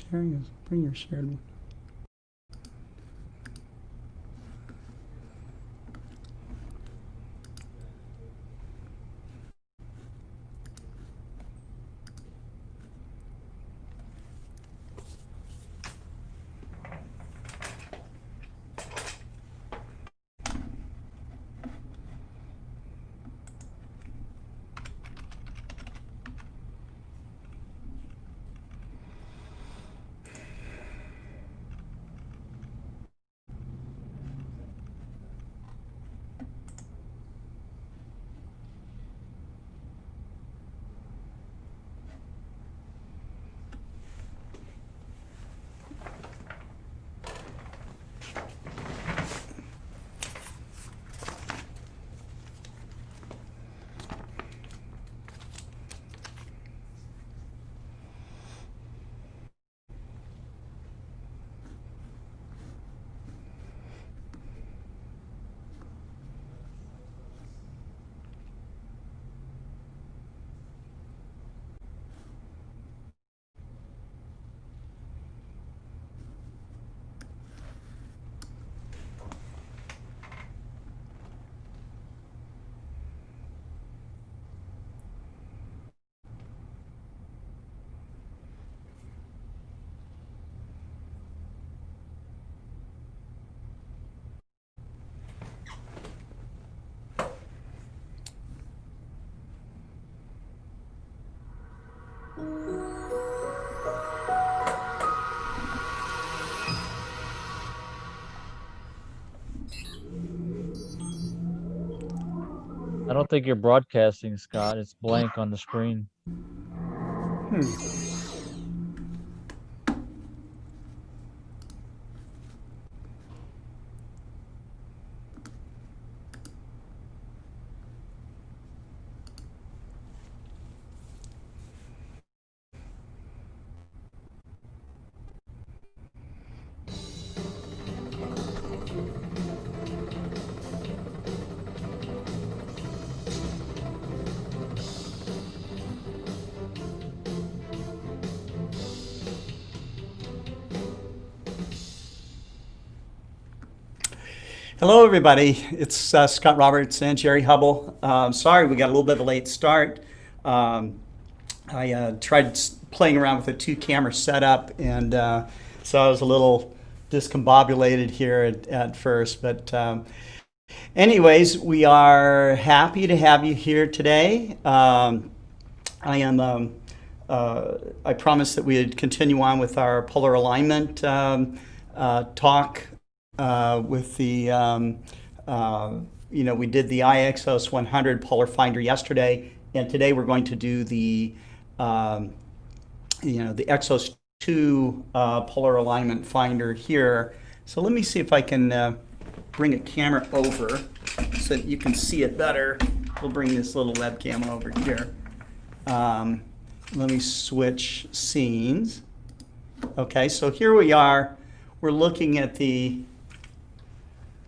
sharing is bring your shared one. I don't think you're broadcasting, Scott. It's blank on the screen. Hello, everybody. It's Scott Roberts and Jerry Hubble. Sorry, we got a little bit of a late start. I tried playing around with a two-camera setup, and so I was a little discombobulated here at first. But anyways, we are happy to have you here today. I am. I promised that we would continue on with our polar alignment talk. With the, we did the iXOS 100 Polar Finder yesterday, and today we're going to do the, the Exos 2 Polar Alignment Finder here. So let me see if I can bring a camera over so that you can see it better. We'll bring this little webcam over here. Let me switch scenes. Okay, so here we are. We're looking at the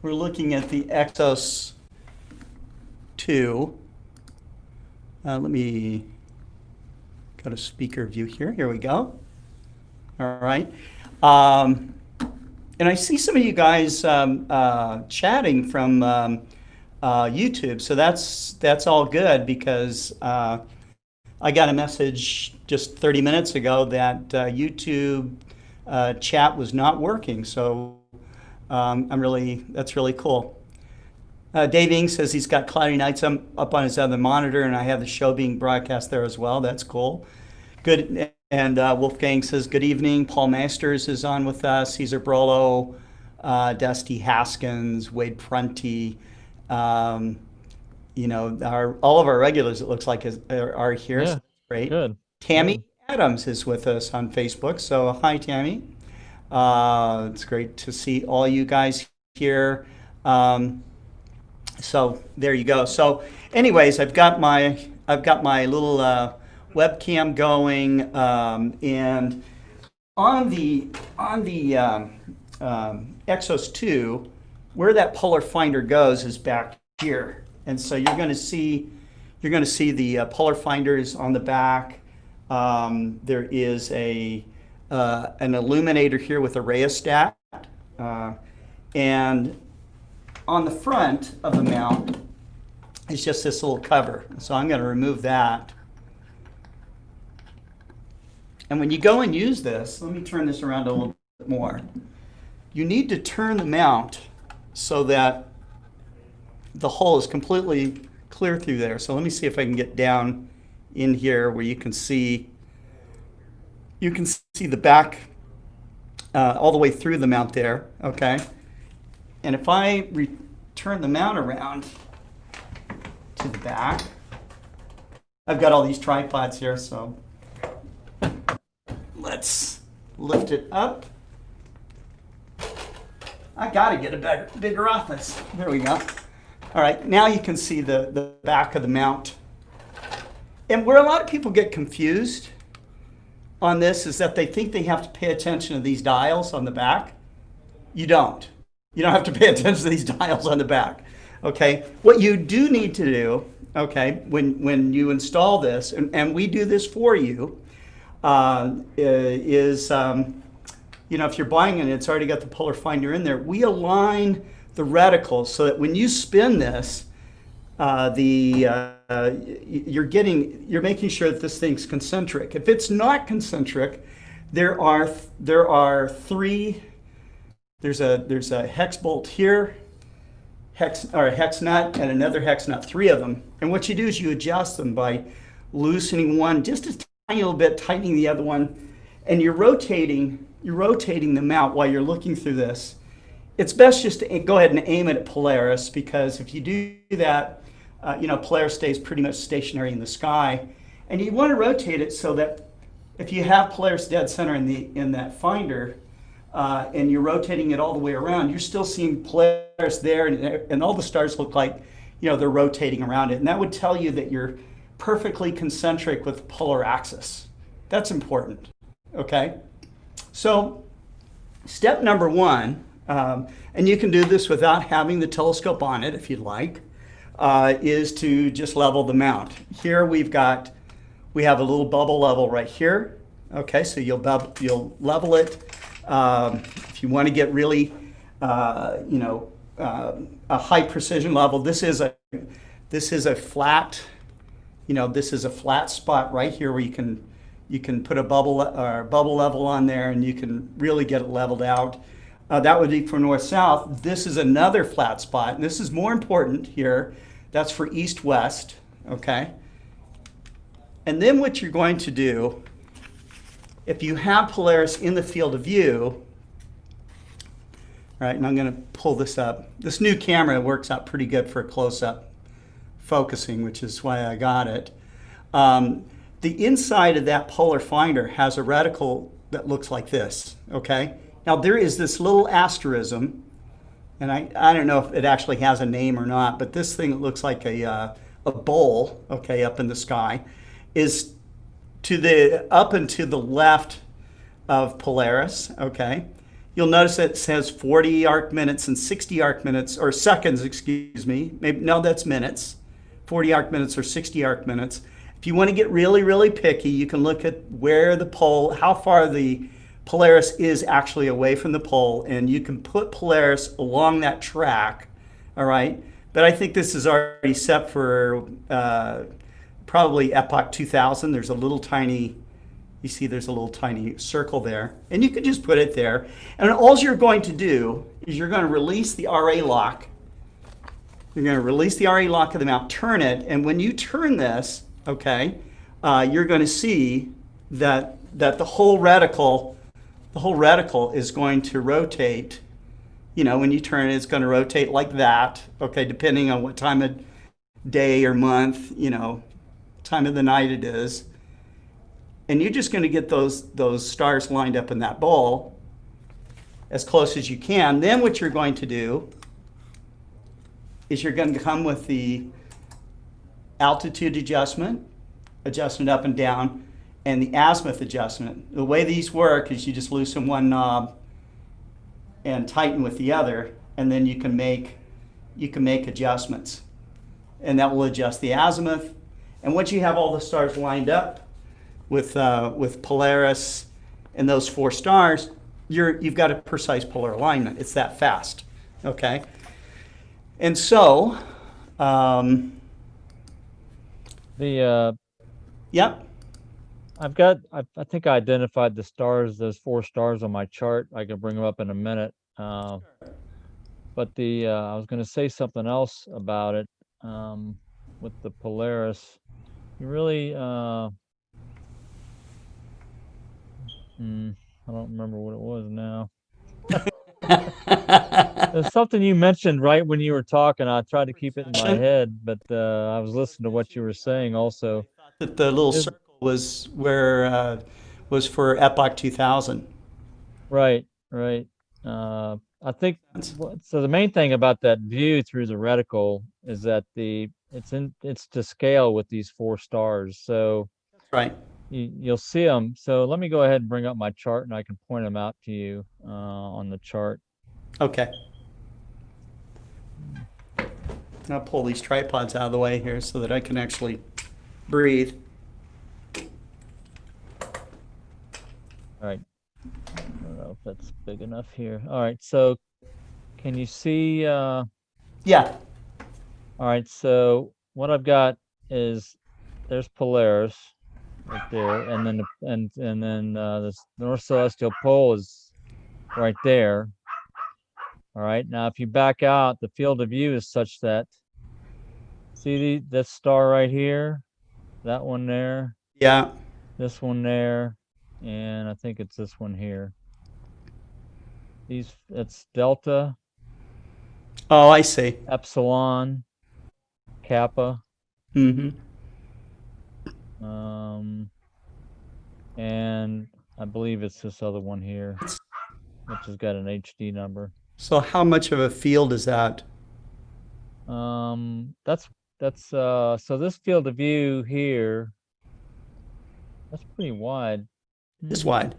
Exos 2. Let me go to speaker view here. Here we go. All right. And I see some of you guys chatting from YouTube, so that's all good because I got a message just 30 minutes ago that YouTube chat was not working. So that's really cool. Dave Ing says he's got cloudy nights up on his other monitor, and I have the show being broadcast there as well. That's cool. Good. And Wolfgang says good evening. Paul Masters is on with us. Cesar Brolo, Dusty Haskins, Wade Prunty. All of our regulars, it looks like, are here. Yeah, so great. good. Tammy Good. Adams is with us on Facebook. So hi, Tammy. It's great to see all you guys here. So there you go. So, anyways, I've got my little webcam going, and on the Exos 2, where that polar finder goes is back here, and so you're going to see the polar finders on the back. There is a an illuminator here with a rheostat. And on the front of the mount is just this little cover. So I'm going to remove that. And when you go and use this, let me turn this around a little bit more. You need to turn the mount so that the hole is completely clear through there. So let me see if I can get down in here where you can see the back all the way through the mount there, okay? And if I turn the mount around to the back, I've got all these tripods here, so let's lift it up. I gotta get a bigger office. There we go. All right, now you can see the back of the mount. And where a lot of people get confused on this is that they think they have to pay attention to these dials on the back. You don't. You don't have to pay attention to these dials on the back. Okay, what you do need to do, okay, when you install this, and we do this for you, is you know, if you're buying it and it's already got the polar finder in there, we align the reticles so that when you spin this, you're making sure that this thing's concentric. If it's not concentric, there are three. There's a hex bolt here, a hex nut, and another hex nut. Three of them. And what you do is you adjust them by loosening one just a tiny little bit, tightening the other one, and you're rotating the mount while you're looking through this. It's best just to go ahead and aim it at Polaris, because if you do that, you know, Polaris stays pretty much stationary in the sky, and you want to rotate it so that if you have Polaris dead center in that finder, and you're rotating it all the way around, you're still seeing Polaris there, and all the stars look like, you know, they're rotating around it, and that would tell you that you're perfectly concentric with the polar axis. That's important. Okay, so step number one, and you can do this without having the telescope on it if you'd like, is to just level the mount. Here we have a little bubble level right here. Okay, so you'll level it. If you want to get really, you know, a high precision level, this is a flat, you know, this is a flat spot right here where you can put a bubble level on there, and you can really get it leveled out. That would be for north-south. This is another flat spot, and this is more important here. That's for east-west, okay? And then what you're going to do, if you have Polaris in the field of view, right, and I'm going to pull this up. This new camera works out pretty good for close-up focusing, which is why I got it. The inside of that polar finder has a reticle that looks like this, okay? Now there is this little asterism, and I don't know if it actually has a name or not, but this thing that looks like a bowl, okay, up in the sky, is up and to the left of Polaris, okay? You'll notice it says 40 arc minutes and 60 arc minutes, or seconds, excuse me. Maybe, no, that's minutes. 40 arc minutes or 60 arc minutes. If you want to get really, really picky, you can look at where the pole, how far the Polaris is actually away from the pole, and you can put Polaris along that track, all right? But I think this is already set for probably Epoch 2000. There's a little tiny, you see there's a little tiny circle there, and you can just put it there. And all you're going to do is you're going to release the RA lock. You're going to release the RA lock of the mount, turn it, and when you turn this, okay, you're going to see that the whole reticle is going to rotate. You know, when you turn it, it's going to rotate like that, okay, depending on what time of day or month, you know, time of the night it is. And you're just going to get those stars lined up in that bowl as close as you can. Then what you're going to do is you're going to come with the altitude adjustment up and down, and the azimuth adjustment. The way these work is you just loosen one knob and tighten with the other, and then you can make adjustments, and that will adjust the azimuth. And once you have all the stars lined up with Polaris and those 4 stars, you've got a precise polar alignment. It's that fast, okay? And so, The yep, I think I identified the stars, those 4 stars on my chart. I can bring them up in a minute. But I was going to say something else about it, with the Polaris. You really, I don't remember what it was now. There's something you mentioned right when you were talking. I tried to keep it in my head, but I was listening to what you were saying also. that the little There's, circle was where was for Epoch 2000. right, right. I think so. The main thing about that view through the reticle is that it's to scale with these 4 stars. So Right. you'll see them. So let me go ahead and bring up my chart and I can point them out to you on the chart. Okay. I'll pull these tripods out of the way here so that I can actually breathe. All right. I don't know if that's big enough here. All right. So can you see? Yeah. All right. So what I've got is there's Polaris right there, and then this North Celestial Pole is right there. All right. Now, if you back out, the field of view is such that this star right here, that one there, Yeah. this one there, and I think it's this one here. It's Delta, Oh, I see. Epsilon, Kappa, Mm-hmm. and I believe it's this other one here, which has got an HD number. So how much of a field is that? That's so this field of view here, that's pretty wide. This wide.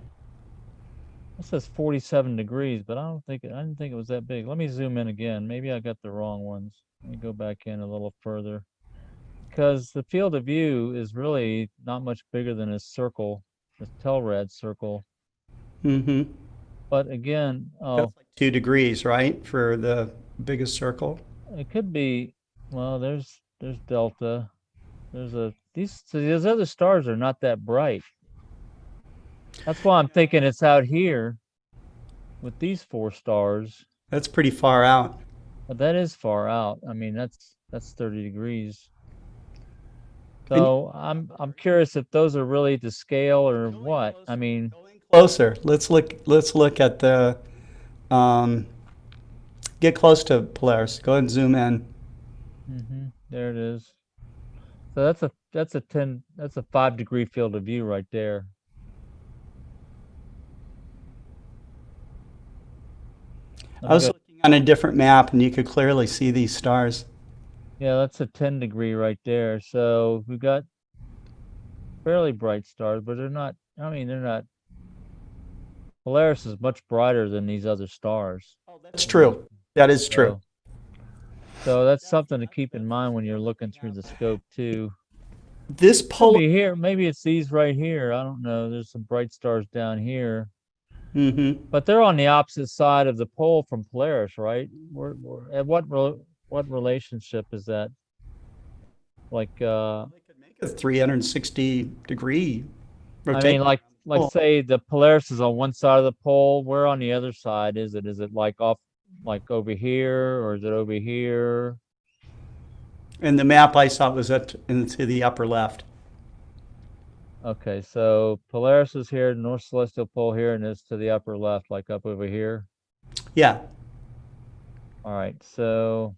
It says 47 degrees, but I didn't think it was that big. Let me zoom in again. Maybe I got the wrong ones. Let me go back in a little further. Because the field of view is really not much bigger than a circle, this Telrad circle. Mm-hmm. But again, That's like 2 degrees, right, for the biggest circle? it could be, well, there's Delta. These other stars are not that bright. That's why I'm thinking it's out here with these 4 stars. That's pretty far out. But that is far out. I mean, that's 30 degrees. And So I'm curious if those are really to scale or what. I mean, closer. Let's look at the um, get close to Polaris. Go ahead and zoom in. there it is. So that's a 5-degree field of view right there. I was looking on a different map and you could clearly see these stars. Yeah, that's a 10-degree right there. So we've got fairly bright stars, but I mean, they're not. Polaris is much brighter than these other stars. That's true. That is true. So that's something to keep in mind when you're looking through the scope too. This polar here, maybe it's these right here. I don't know. There's some bright stars down here. Mm-hmm. But they're on the opposite side of the pole from Polaris, right? At what relationship is that? Like They could make a 360-degree I rotation. mean, like say the Polaris is on one side of the pole. Where on the other side is it? Is it like off, like over here, or is it over here? And the map I saw was into the upper left. Okay, so Polaris is here, North Celestial Pole here, and it's to the upper left, like up over here. Yeah. All right, so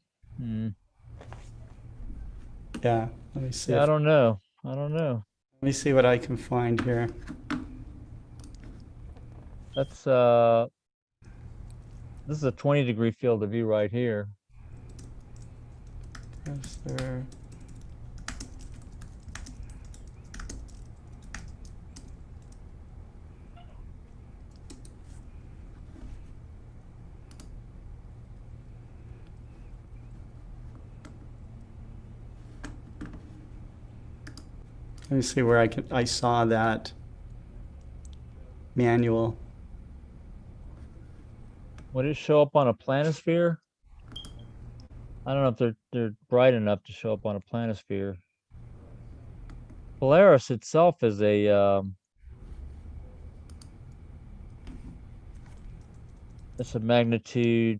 Yeah. Let me see. yeah, I don't know. I don't know. Let me see what I can find here. That's this is a 20-degree field of view right here. Is there? Let me see where I saw that. manual. Would it show up on a planisphere? I don't know if they're bright enough to show up on a planisphere. Polaris itself is it's a magnitude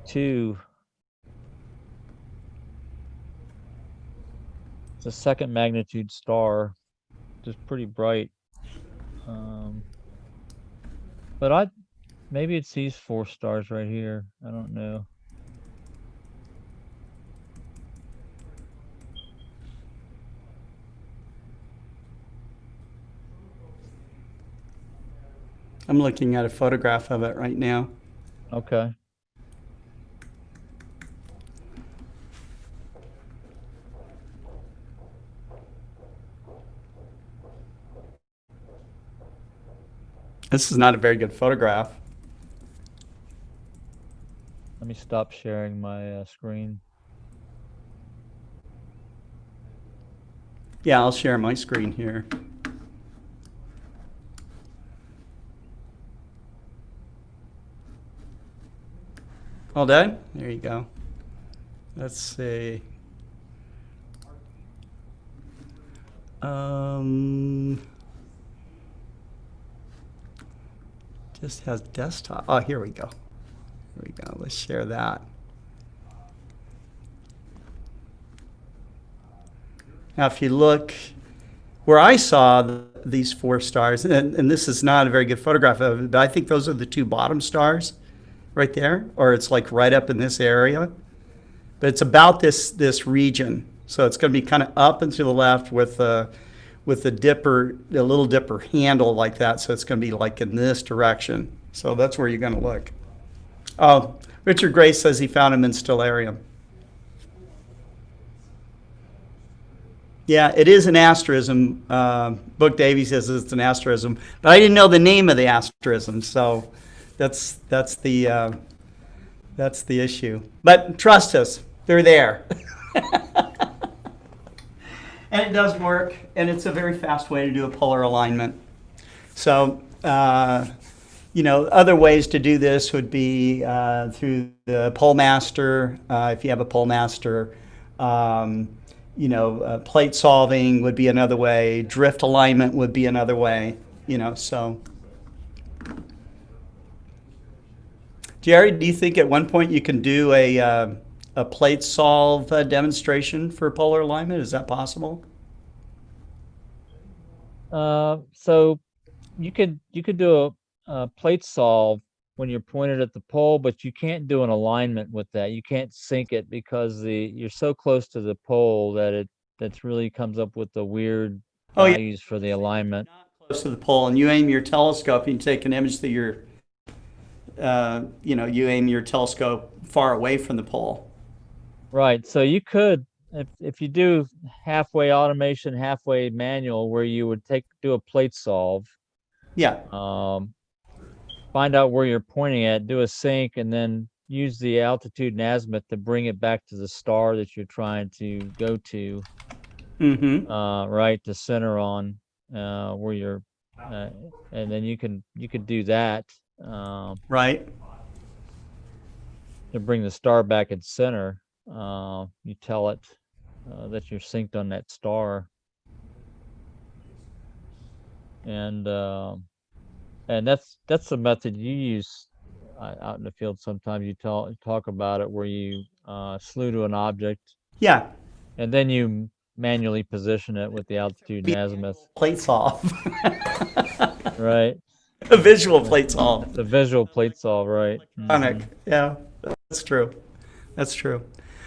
2. It's a second magnitude star, which is pretty bright. But maybe it's these 4 stars right here. I don't know. I'm looking at a photograph of it right now. Okay. This is not a very good photograph. Let me stop sharing my screen. Yeah, I'll share my screen here. All done? There you go. Let's see. Just has desktop. Oh, here we go. Here we go. Let's share that. Now, if you look where I saw these 4 stars, and this is not a very good photograph of it, but I think those are the 2 bottom stars right there, or it's like right up in this area. But it's about this region. So it's going to be kind of up and to the left with a dipper, a little dipper handle like that. So it's going to be like in this direction. So that's where you're going to look. Oh, Richard Gray says he found him in Stellarium. Yeah, it is an asterism. Book Davy says it's an asterism, but I didn't know the name of the asterism, so that's the issue. But trust us, they're there. And it does work, and it's a very fast way to do a polar alignment. So, other ways to do this would be through the PoleMaster, if you have a PoleMaster. Plate solving would be another way. Drift alignment would be another way. So. Jerry, do you think at one point you can do a plate solve demonstration for polar alignment? Is that possible? So you could do a plate solve when you're pointed at the pole, but you can't do an alignment with that. You can't sync it because you're so close to the pole that that's really comes up with the weird values for the alignment. Not close to the pole, and you aim your telescope, you take an image that you're, you aim your telescope far away from the pole. Right. So you could, if you do halfway automation, halfway manual, where you would do a plate solve. Yeah. Find out where you're pointing at, do a sync, and then use the altitude and azimuth to bring it back to the star that you're trying to go to. Right, to center on where you're, and then you could do that. Right. To bring the star back at center, you tell it that you're synced on that star, and that's the method you use out in the field. Sometimes you talk about it where you slew to an object. Yeah. And then you manually position it with the altitude and azimuth. Plate solve. Right. A visual plate solve. It's a visual plate solve, right. Yeah, that's true. That's true.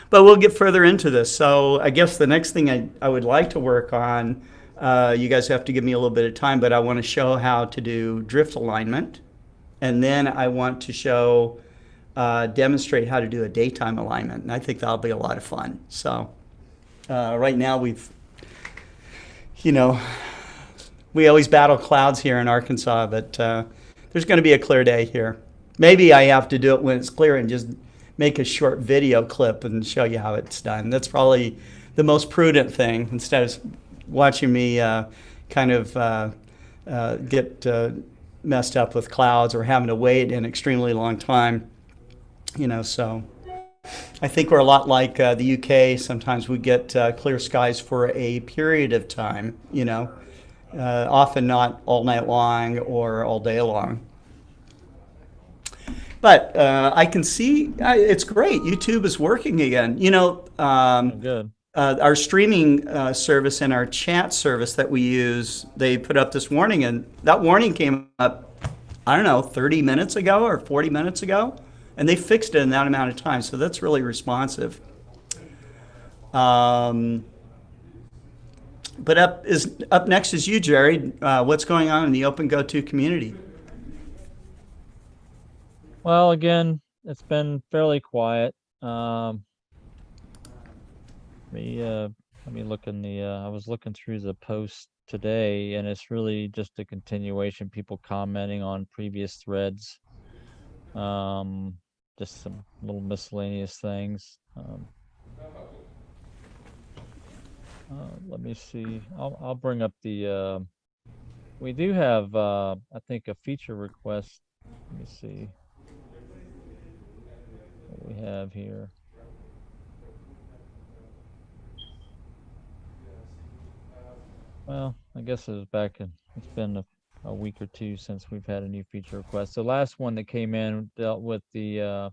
But we'll get further into this. So I guess the next thing I would like to work on, you guys have to give me a little bit of time, but I want to show how to do drift alignment. And then I want to demonstrate how to do a daytime alignment. And I think that'll be a lot of fun. So right now we always battle clouds here in Arkansas, but there's going to be a clear day here. Maybe I have to do it when it's clear and just make a short video clip and show you how it's done. That's probably the most prudent thing instead of watching me kind of get messed up with clouds or having to wait an extremely long time. So I think we're a lot like the UK. Sometimes we get clear skies for a period of time, often not all night long or all day long. But I can see it's great. YouTube is working again. Oh, good. Our streaming service and our chat service that we use, they put up this warning, and that warning came up, I don't know, 30 minutes ago or 40 minutes ago, and they fixed it in that amount of time. So that's really responsive. Um, but up next is you, Jerry. What's going on in the OpenGOTO community? Well, again, it's been fairly quiet. Me, let me look in the, I was looking through the post today, and it's really just a continuation, people commenting on previous threads. Um, just some little miscellaneous things. Let me see. I'll bring up the, we do have, I think, a feature request. Let me see what we have here. Well, I guess it was back in, it's been a week or two since we've had a new feature request. The last one that came in dealt with the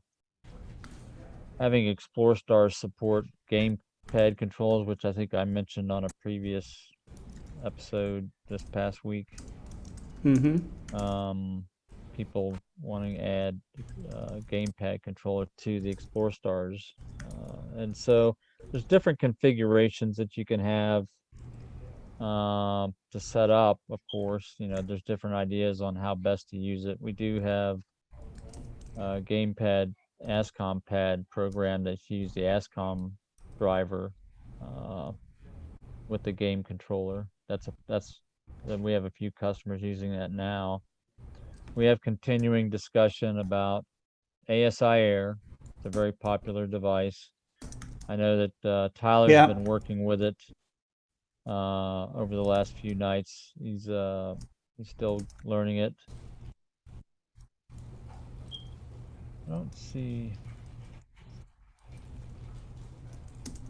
having Explore Stars support gamepad controls, which I think I mentioned on a previous episode this past week. Mm-hmm. People wanting to add gamepad controller to the Explore Stars. And so there's different configurations that you can have to set up. Of course, there's different ideas on how best to use it. We do have a gamepad ASCOM pad program that uses the ASCOM driver with the game controller. Then we have a few customers using that now. We have continuing discussion about ASI Air. It's a very popular device. I know that Tyler's Yeah, been working with it over the last few nights. He's still learning it. I don't see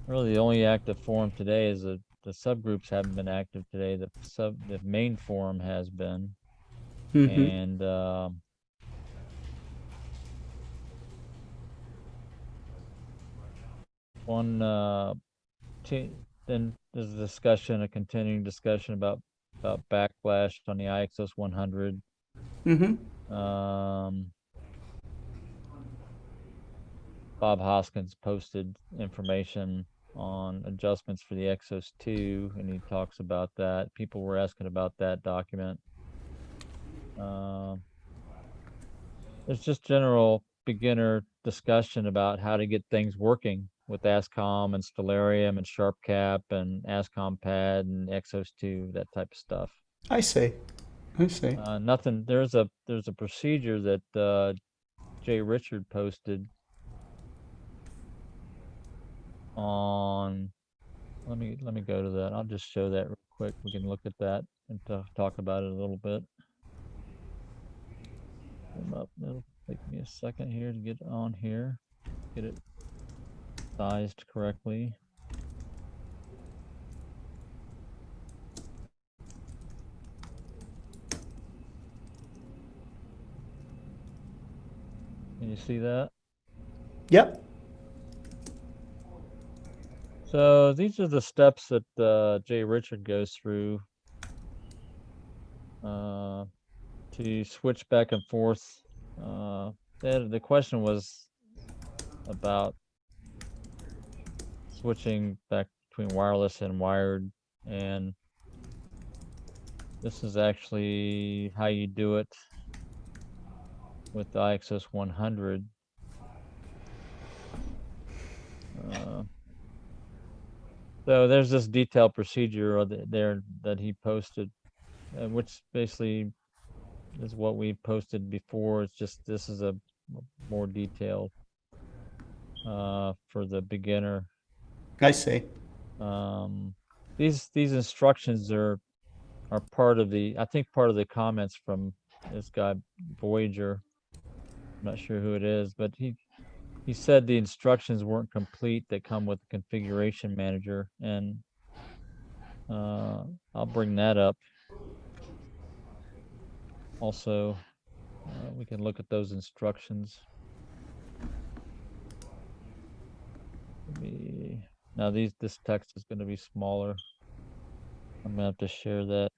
really the only active forum today is the subgroups haven't been active today. The main forum has been, mm-hmm. and one then there's a continuing discussion about backlash on the IXOS 100. Mm-hmm. Um, Bob Hoskins posted information on adjustments for the Exos 2, and he talks about that. People were asking about that document. There's just general beginner discussion about how to get things working with ASCOM and Stellarium and SharpCap and ASCOM Pad and Exos 2, that type of stuff. I see. I see. Nothing. There's a procedure that Jay Richard posted on. Let me go to that. I'll just show that real quick. We can look at that and talk about it a little bit. It'll take me a second here to get on here, get it sized correctly. Can you see that? Yep. So these are the steps that Jay Richard goes through to switch back and forth. The question was about switching back between wireless and wired, and this is actually how you do it with the IXOS 100. So there's this detailed procedure there that he posted, which basically is what we posted before. It's just this is a more detailed for the beginner. I see. Um, these instructions are are part of the, I think part of the comments from this guy Voyager. I'm not sure who it is, but he said the instructions weren't complete that come with the configuration manager, and I'll bring that up. Also, we can look at those instructions. Now this text is going to be smaller. I'm gonna have to share that.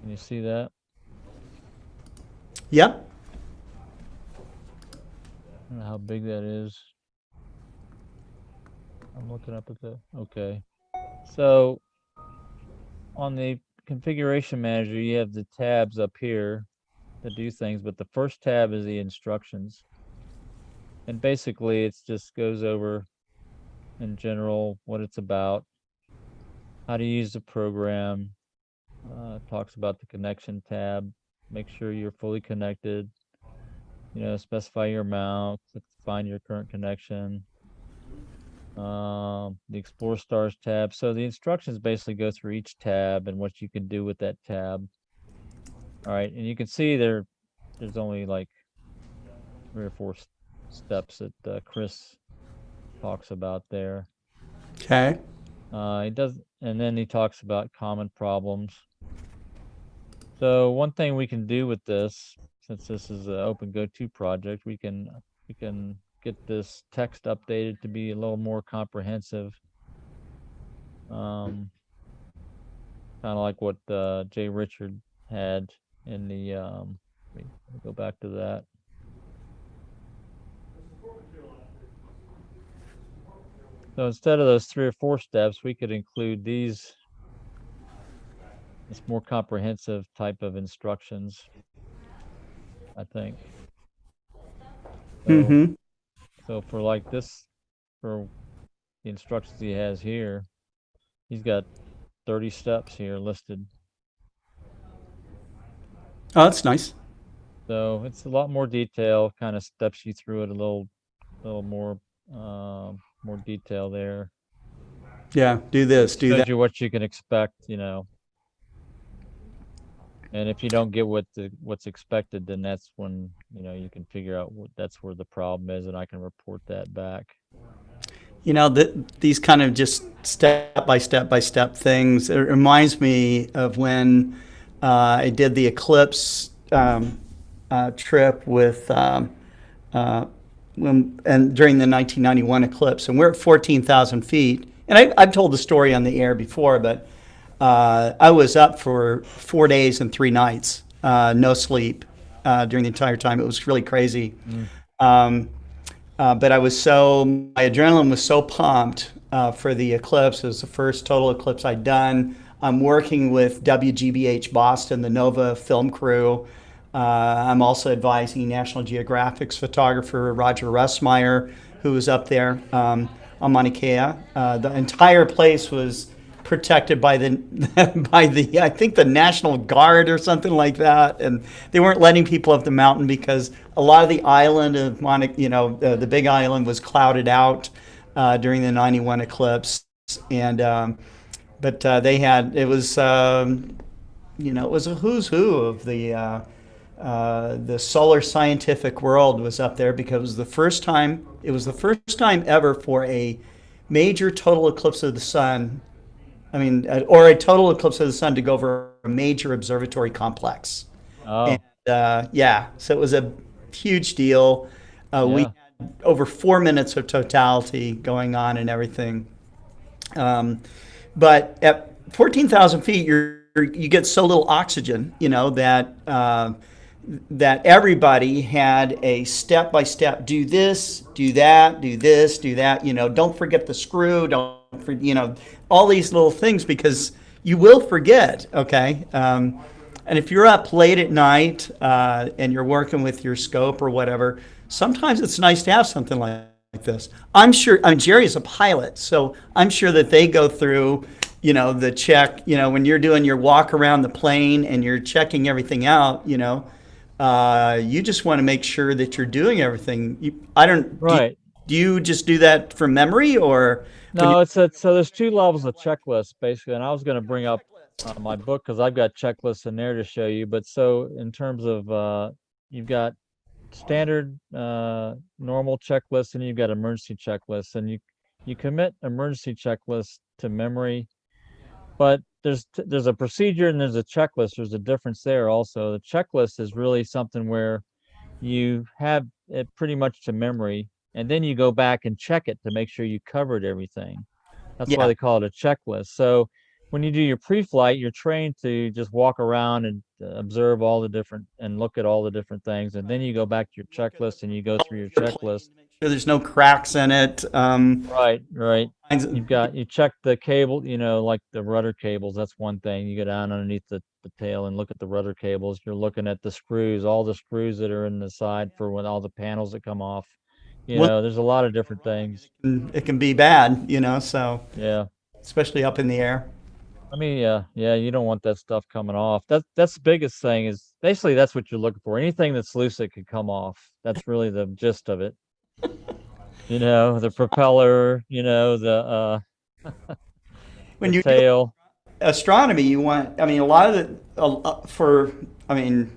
Can you see that? Yep. I don't know how big that is. I'm looking up at the, okay. So on the configuration manager, you have the tabs up here that do things, but the first tab is the instructions. And basically it just goes over in general what it's about, how to use the program, talks about the connection tab, make sure you're fully connected, specify your amount, click to find your current connection, the Explore Stars tab. So the instructions basically go through each tab and what you can do with that tab. All right, and you can see there's only like 3 or 4 steps that Chris talks about there. Okay. He does, and then he talks about common problems. So one thing we can do with this, since this is an OpenGOTO project, we can get this text updated to be a little more comprehensive. Kind of like what Jay Richard had in the, let me go back to that. So instead of those 3 or 4 steps, we could include this more comprehensive type of instructions, I think. So, so for like this, for the instructions he has here, he's got 30 steps here listed. Oh, that's nice. So it's a lot more detail, kind of steps you through it a little more, more detail there. Yeah, do this, do Shows that. you what you can expect, and if you don't get what's expected, then that's when, you can figure out that's where the problem is, and I can report that back. These kind of just step by step things. It reminds me of when I did the Eclipse trip with during the 1991 eclipse, and we're at 14,000 feet. And I've told the story on the air before, but I was up for 4 days and 3 nights, no sleep during the entire time. It was really crazy. But my adrenaline was so pumped for the eclipse. It was the first total eclipse I'd done. I'm working with WGBH Boston, the NOVA film crew. I'm also advising National Geographic's photographer Roger Russmeyer, who was up there on Mauna Kea. The entire place was protected by the I think the National Guard or something like that, and they weren't letting people up the mountain because a lot of the island of the Big Island was clouded out during the '91 eclipse, and but they had it was it was a who's who of the solar scientific world was up there because it was the first time ever for a major total eclipse of the sun. Or a total eclipse of the sun to go over a major observatory complex. Oh. And so it was a huge deal. We had over 4 minutes of totality going on and everything. But at 14,000 feet, you get so little oxygen, that everybody had a step-by-step, do this, do that, do this, do that, don't forget the screw, all these little things, because you will forget, okay? And if you're up late at night and you're working with your scope or whatever, sometimes it's nice to have something like this. I'm sure, Jerry is a pilot, so I'm sure that they go through, the check, when you're doing your walk around the plane and you're checking everything out, you just want to make sure that you're doing everything. I don't, Right. do you just do that from memory or when you? No, so there's two levels of checklists basically, and I was going to bring up my book because I've got checklists in there to show you. But so in terms of you've got standard normal checklists and you've got emergency checklists, and you commit emergency checklists to memory, but there's a procedure and there's a checklist. There's a difference there also. The checklist is really something where you have it pretty much to memory, and then you go back and check it to make sure you covered everything. That's why Yeah, they call it a checklist. So when you do your pre-flight, you're trained to just walk around and observe all the different and look at all the different things, and then you go back to your checklist and you go through your your plane checklist. to make sure there's no cracks in it. Right, right. Kinds of- You check the cable, like the rudder cables. That's one thing. You go down underneath the tail and look at the rudder cables. You're looking at the screws, all the screws that are in the side for when all the panels that come off. well, There's a lot of different things. it can be bad, so Yeah. especially up in the air. I mean, yeah, you don't want that stuff coming off. That's the biggest thing is basically that's what you're looking for. Anything that's loose that could come off. That's really the gist of it. The propeller, the When you do tail. astronomy, you want, I mean, a lot of the, I mean,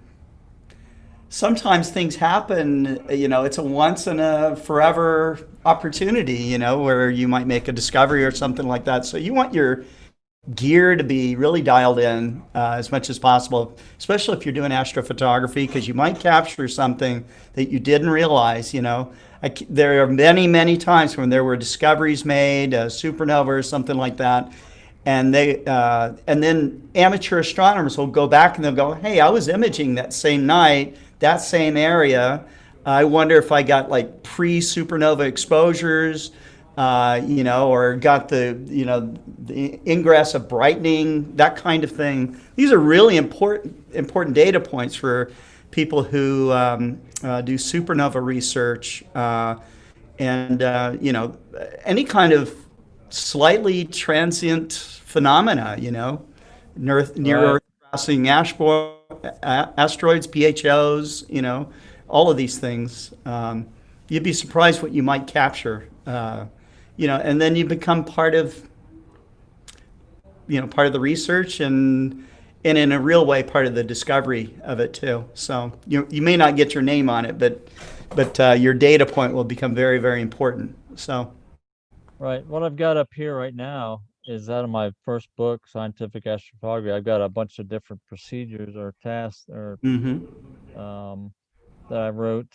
sometimes things happen, it's a once in a forever opportunity, where you might make a discovery or something like that. So you want your gear to be really dialed in as much as possible, especially if you're doing astrophotography, because you might capture something that you didn't realize. There are many, many times when there were discoveries made, a supernova or something like that, and and then amateur astronomers will go back and they'll go, "Hey, I was imaging that same night, that same area. I wonder if I got like pre-supernova exposures." Or got the ingress of brightening, that kind of thing. These are really important data points for people who do supernova research and any kind of slightly transient phenomena. Near Right. Earth crossing asteroids, PHOs. All of these things. You'd be surprised what you might capture. And then you become part of the research and in a real way part of the discovery of it too. So you may not get your name on it, but your data point will become very, very important. So Right. What I've got up here right now is out of my first book, Scientific Astrophotography. I've got a bunch of different procedures or tasks or mhm. that I wrote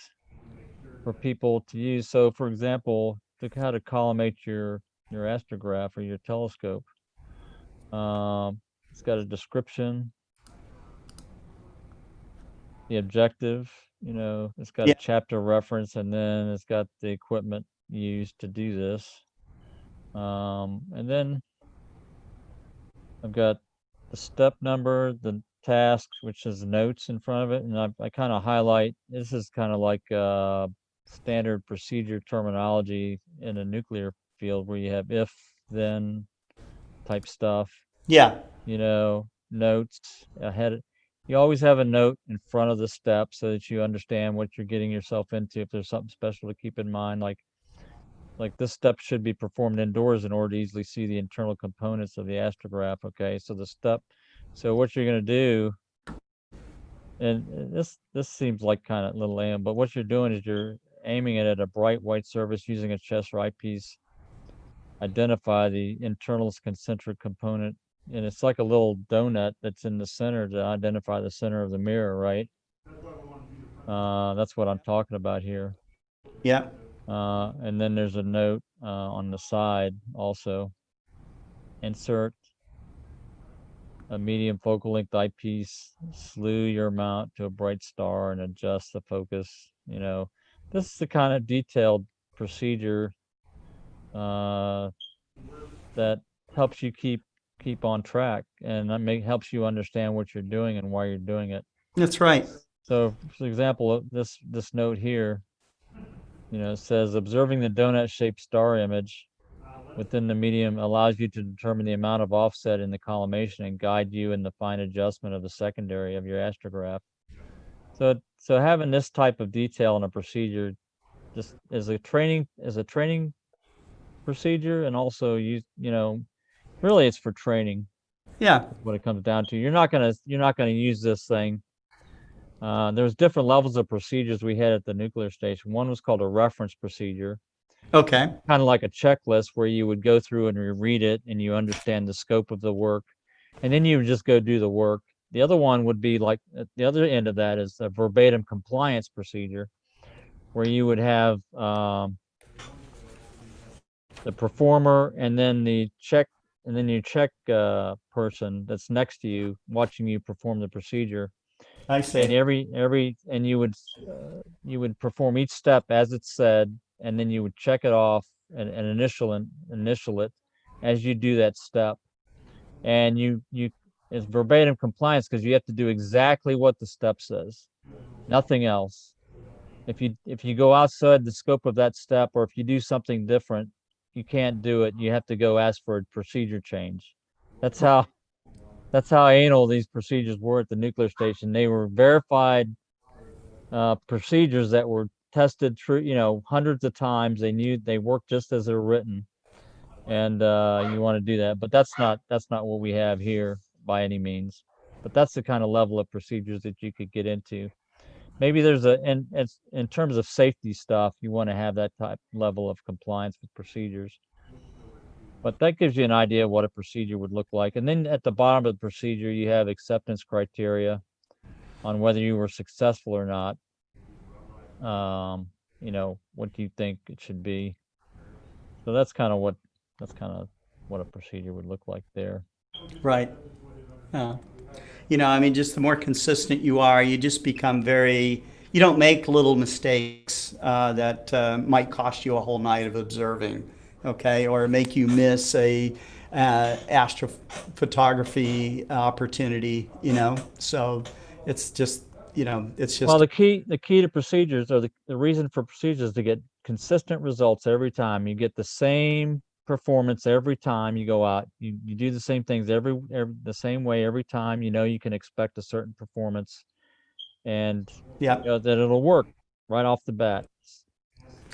for people to use. So, for example, how to collimate your astrograph or your telescope. It's got a description, the objective, it's got a Yeah, chapter reference, and then it's got the equipment used to do this. And then I've got the step number, the tasks, which is notes in front of it, and I kind of highlight. This is kind of like standard procedure terminology in a nuclear field where you have if, then type stuff, yeah, notes ahead. You always have a note in front of the step so that you understand what you're getting yourself into. If there's something special to keep in mind, like this step should be performed indoors in order to easily see the internal components of the astrograph. Okay, so what you're going to do, and this seems like kind of little am, but what you're doing is you're aiming it at a bright white surface using a chest or eyepiece, identify the internal concentric component, and it's like a little donut that's in the center to identify the center of the mirror, right? That's what I'm talking about here. yeah. And then there's a note on the side also. Insert a medium focal length eyepiece, slew your mount to a bright star, and adjust the focus. This is the kind of detailed procedure uh, that helps you keep on track, and that helps you understand what you're doing and why you're doing it. That's right. So, for example, this note here, it says observing the donut-shaped star image. within the medium allows you to determine the amount of offset in the collimation and guide you in the fine adjustment of the secondary of your astrograph. So having this type of detail in a procedure just as a training procedure, and also really it's for training. Yeah. That's what it comes down to. You're not gonna use this thing. There's different levels of procedures we had at the nuclear station. One was called a reference procedure, Okay. kind of like a checklist where you would go through and you read it and you understand the scope of the work, and then you would just go do the work. The other one would be like at the other end of that is a verbatim compliance procedure, where you would have the performer and then the check person that's next to you watching you perform the procedure. I And see. and you would perform each step as it's said, and then you would check it off and initial it as you do that step. And it's verbatim compliance because you have to do exactly what the step says, nothing else. If you go outside the scope of that step, or if you do something different, you can't do it. You have to go ask for a procedure change. That's how that's how anal these procedures were at the nuclear station. They were verified procedures that were tested through, hundreds of times. They knew they worked just as they're written, and you want to do that. But that's not what we have here by any means. But that's the kind of level of procedures that you could get into. Maybe there's and it's in terms of safety stuff, you want to have that type level of compliance with procedures. But that gives you an idea of what a procedure would look like. And then at the bottom of the procedure, you have acceptance criteria on whether you were successful or not. What do you think it should be? So that's kind of what a procedure would look like there. Right. I mean, just the more consistent you are, you just become you don't make little mistakes that might cost you a whole night of observing, okay, or make you miss a astrophotography opportunity. So it's Well, just, the key to procedures, or the reason for procedures, is to get consistent results every time. You get the same performance every time you go out. You do the same things the same way every time. You can expect a certain performance, and yeah. that it'll work right off the bat.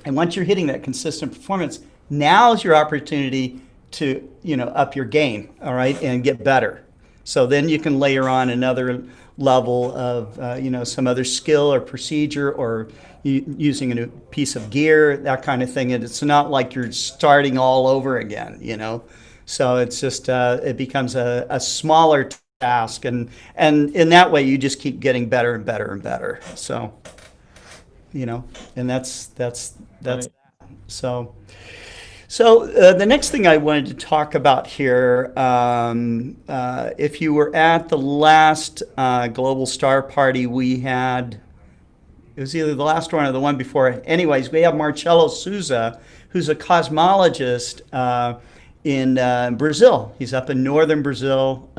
And once you're hitting that consistent performance, now's your opportunity to, up your game, all right, and get better. So then you can layer on another level of, some other skill or procedure, or using a new piece of gear, that kind of thing. And it's not like you're starting all over again. So it's just, it becomes a smaller task. And in that way, you just keep getting better and better and better. And that's Right. so. So the next thing I wanted to talk about here, if you were at the last Global Star Party we had, it was either the last one or the one before. Anyways, we have Marcelo Souza, who's a cosmologist in Brazil. He's up in northern Brazil.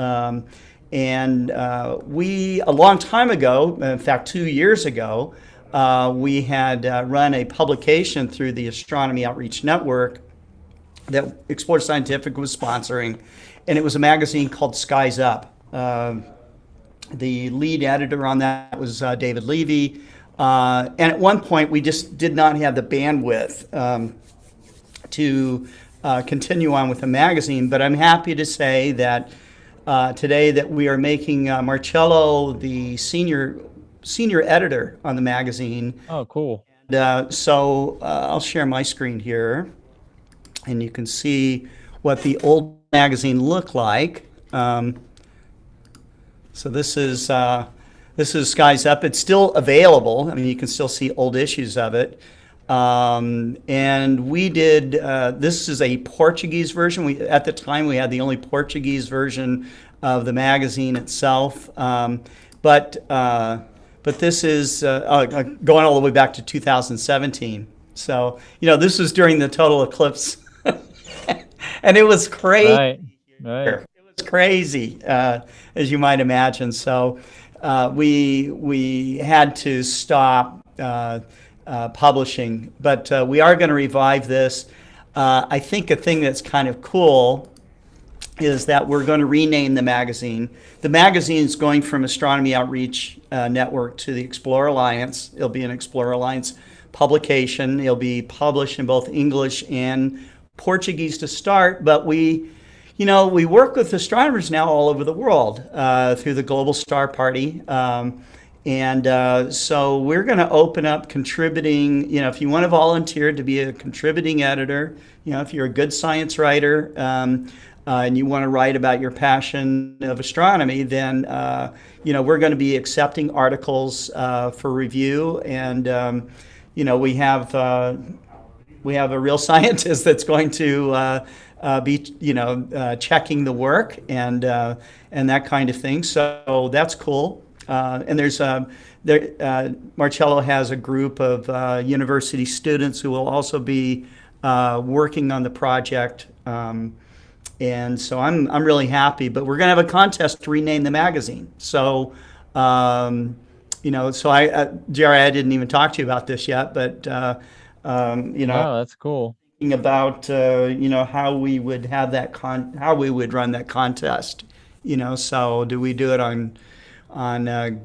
And we, a long time ago, in fact, 2 years ago, we had run a publication through the Astronomy Outreach Network that Explore Scientific was sponsoring, and it was a magazine called Skies Up. The lead editor on that was David Levy, and at one point we just did not have the bandwidth to continue on with the magazine, but I'm happy to say that today that we are making Marcello the senior editor on the magazine. Oh, cool. So I'll share my screen here, and you can see what the old magazine looked like. So this is Skies Up. It's still available. I mean, you can still see old issues of it. And we did. This is a Portuguese version. At the time we had the only Portuguese version of the magazine itself. But this is going all the way back to 2017. So this was during the total eclipse. And it was crazy. Right. It was crazy, as you might imagine. So we had to stop publishing, but we are going to revive this. I think a thing that's kind of cool is that we're going to rename the magazine. The magazine is going from Astronomy Outreach Network to the Explorer Alliance. It'll be an Explorer Alliance publication. It'll be published in both English and Portuguese to start, but we work with astronomers now all over the world through the Global Star Party. So we're going to open up contributing, if you want to volunteer to be a contributing editor, if you're a good science writer, and you want to write about your passion of astronomy, then, we're going to be accepting articles for review. And, we have a real scientist that's going to be, checking the work and that kind of thing. So that's cool. And Marcelo has a group of university students who will also be working on the project. And so I'm really happy. But we're going to have a contest to rename the magazine. So, Jerry, I didn't even talk to you about this yet, but Oh, that's cool. about how we would have how we would run that contest. So do we do it on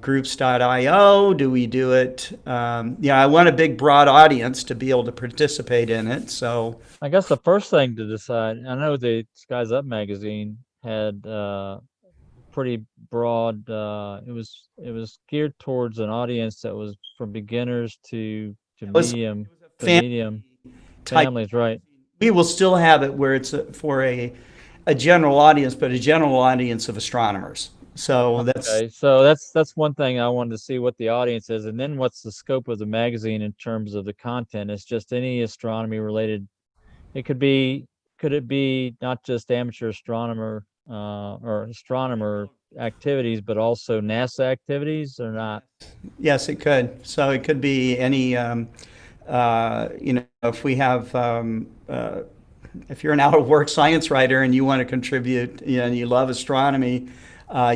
groups.io? Do we do it? I want a big, broad audience to be able to participate in it. So I guess the first thing to decide, I know the Skies Up magazine had pretty broad. It was geared towards an audience that was from beginners to it was medium to family medium type. families, right? We will still have it where it's for a general audience, but a general audience of astronomers. So Okay, so that's one thing I wanted to see what the audience is, and then what's the scope of the magazine in terms of the content? It's just any astronomy related. Could it be not just amateur astronomer or astronomer activities, but also NASA activities or not? yes, it could. So it could be any, if we have, if you're an out of work science writer and you want to contribute, and you love astronomy,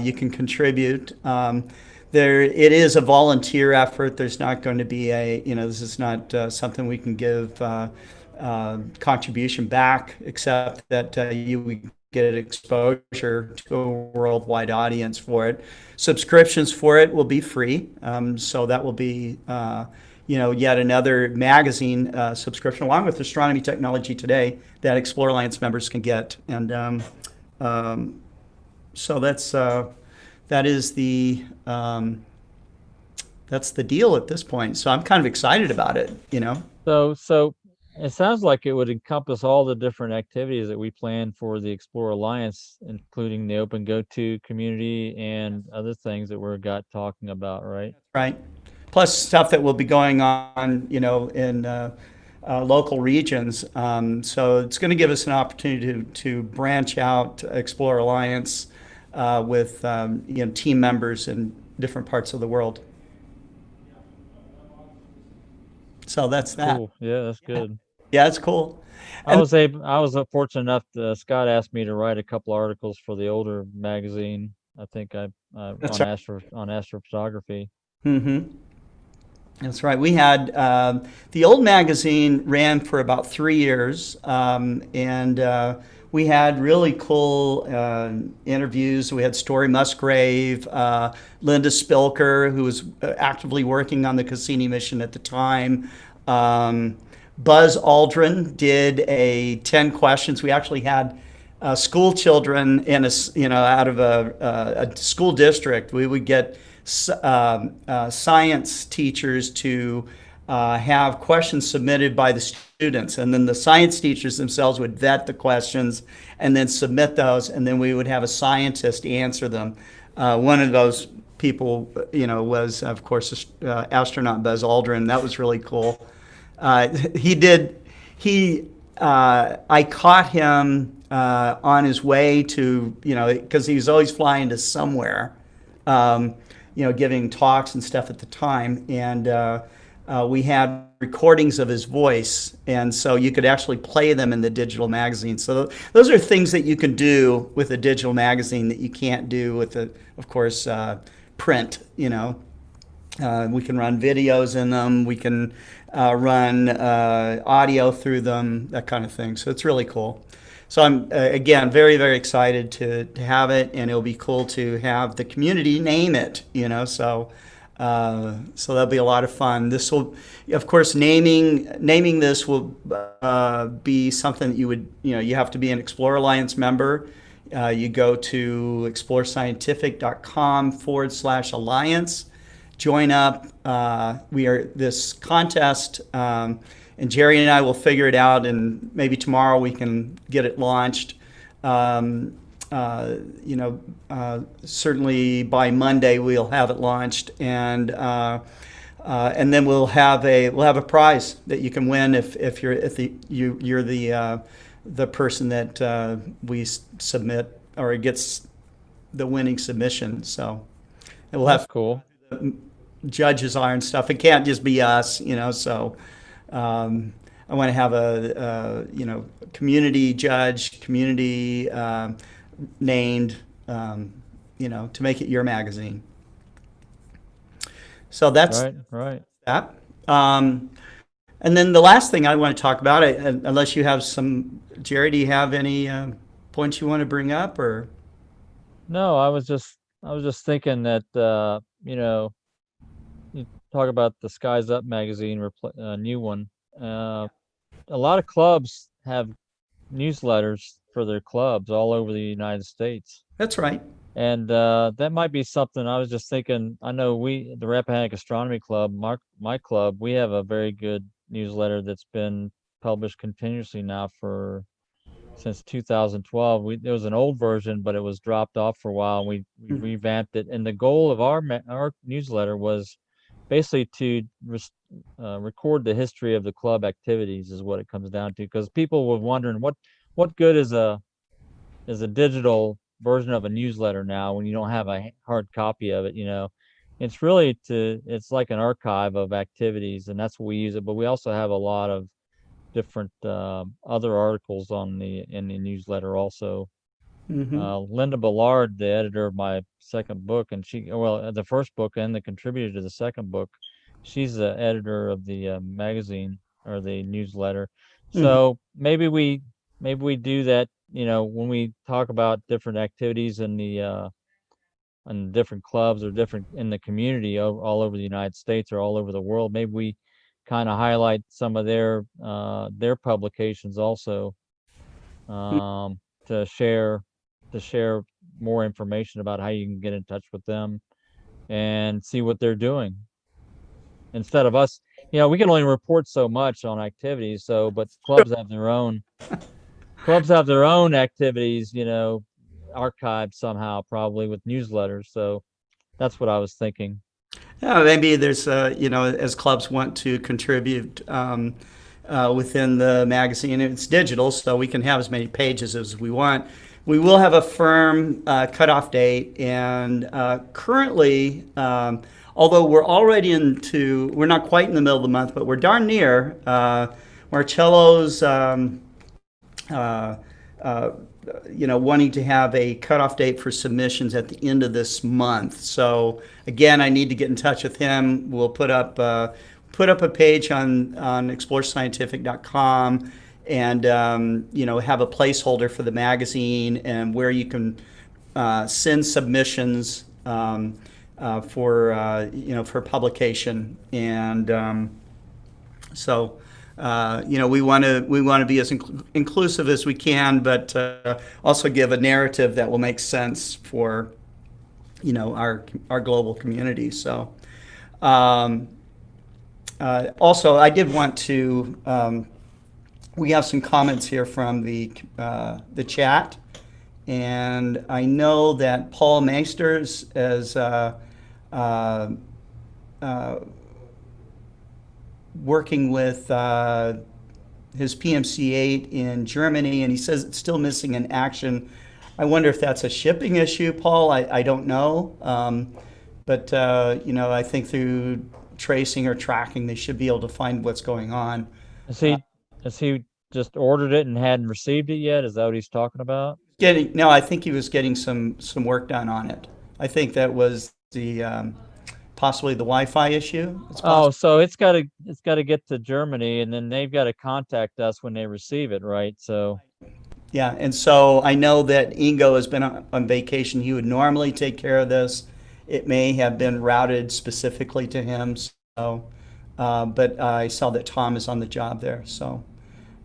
you can contribute. It is a volunteer effort. There's not going to be this is not something we can give contribution back, except that you would get exposure to a worldwide audience for it. Subscriptions for it will be free. So that will be, yet another magazine subscription, along with Astronomy Technology Today, that Explorer Alliance members can get. And so that's the deal at this point. So I'm kind of excited about it. So it sounds like it would encompass all the different activities that we plan for the Explorer Alliance, including the OpenGOTO community and other things that we're talking about, right? Right. Plus stuff that will be going on, in local regions. So it's going to give us an opportunity to branch out Explorer Alliance with team members in different parts of the world. So that's that. Cool. Yeah, that's good. Yeah, it's cool. I was fortunate enough Scott asked me to write a couple articles for the older magazine. I think That's on right. astrophotography. Mm-hmm. That's right. We had the old magazine ran for about 3 years, and we had really cool interviews. We had Story Musgrave, Linda Spilker, who was actively working on the Cassini mission at the time. Buzz Aldrin did a 10 questions. We actually had school children in out of a school district. We would get science teachers to have questions submitted by the students, and then the science teachers themselves would vet the questions and then submit those, and then we would have a scientist answer them. One of those people, was of course astronaut Buzz Aldrin. That was really cool. I caught him on his way to, because he was always flying to somewhere, giving talks and stuff at the time. And we had recordings of his voice. And so you could actually play them in the digital magazine. So those are things that you can do with a digital magazine that you can't do with, of course, print, We can run videos in them. We can run audio through them, that kind of thing. So it's really cool. So I'm again very very excited to have it, and it'll be cool to have the community name it. So that'll be a lot of fun. This will, of course, naming this will be something that you have to be an Explore Alliance member. You go to explorescientific.com/alliance, join up. We are this contest, and Jerry and I will figure it out, and maybe tomorrow we can get it launched. Um, Certainly by Monday we'll have it launched, and then we'll have a prize that you can win if you're the person that we submit, or it gets the winning submission. So and we'll That's have cool. judges are and stuff. It can't just be us. So I want to have a community judge, community named, to make it your magazine. So that's Right, right. that. And then the last thing I want to talk about, unless you have Jerry, do you have any points you want to bring up, or? No, I was just thinking that you talk about the Skies Up magazine, new one. Uh, a lot of clubs have newsletters for their clubs all over the United States. That's right. And that might be something. I was just thinking, I know the Rappahannock Astronomy Club, my club, we have a very good newsletter that's been published continuously now for since 2012. There was an old version, but it was dropped off for a while. We Mhm. revamped it, and the goal of our newsletter was basically to record the history of the club activities, is what it comes down to. Because people were wondering what good is a digital version of a newsletter now when you don't have a hard copy of it. It's like an archive of activities, and that's what we use it. But we also have a lot of different other articles in the newsletter also. Hmm. Linda Ballard, the editor of my second book, and the first book and the contributor to the second book, she's the editor of the magazine or the newsletter. Hmm. So maybe we do that, when we talk about different activities in different clubs or different in the community all over the United States or all over the world. Maybe we kind of highlight some of their publications also, um, to share more information about how you can get in touch with them and see what they're doing instead of us. We can only report so much on activities, but clubs have their own activities, archived somehow, probably with newsletters. So that's what I was thinking. Yeah, maybe there's, as clubs want to contribute within the magazine, it's digital, so we can have as many pages as we want. We will have a firm cutoff date, and currently, although we're not quite in the middle of the month, but we're darn near. Marcello's uh, uh, wanting to have a cutoff date for submissions at the end of this month. So again, I need to get in touch with him. We'll put up a page on explorescientific.com, and have a placeholder for the magazine and where you can send submissions for publication. And so we want to be as inclusive as we can, but also give a narrative that will make sense for our global community. So also, I did want to. We have some comments here from the chat, and I know that Paul Meisters is working with his PMC-8 in Germany, and he says it's still missing in action. I wonder if that's a shipping issue, Paul. I don't know, but I think through tracing or tracking, they should be able to find what's going on. Has he has he just ordered it and hadn't received it yet? Is that what he's talking about? No, I think he was getting some work done on it. I think that was possibly the Wi-Fi issue. It's Oh, possible. so it's gotta get to Germany, and then they've got to contact us when they receive it, right? So, Yeah, and so I know that Ingo has been on vacation. He would normally take care of this. It may have been routed specifically to him. So, but I saw that Tom is on the job there. So,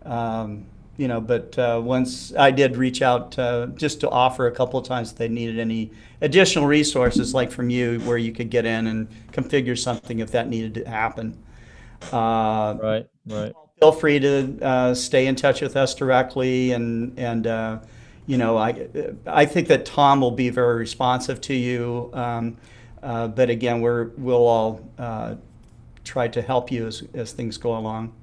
but once I did reach out just to offer a couple of times if they needed any additional resources, like from you, where you could get in and configure something if that needed to happen. Uh, right, right. Feel free to stay in touch with us directly, and I think that Tom will be very responsive to you. But again, we'll all try to help you as things go along.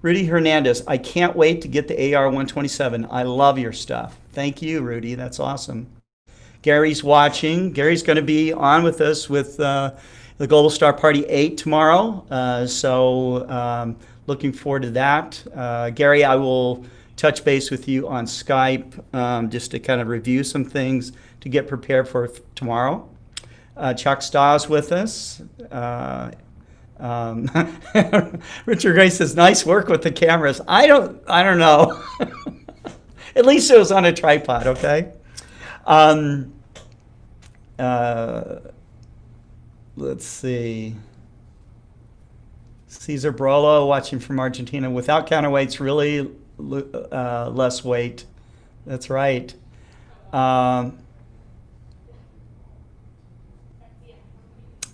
Rudy Hernandez, I can't wait to get the AR-127. I love your stuff. Thank you, Rudy. That's awesome. Gary's watching. Gary's going to be on with us with the Global Star Party 8 tomorrow. So looking forward to that. Gary, I will touch base with you on Skype just to kind of review some things to get prepared for tomorrow. Chuck Staw's with us. Richard Gray says, "Nice work with the cameras." I don't know. At least it was on a tripod, okay? Let's see. Cesar Brolo watching from Argentina. Without counterweights, really less weight. That's right.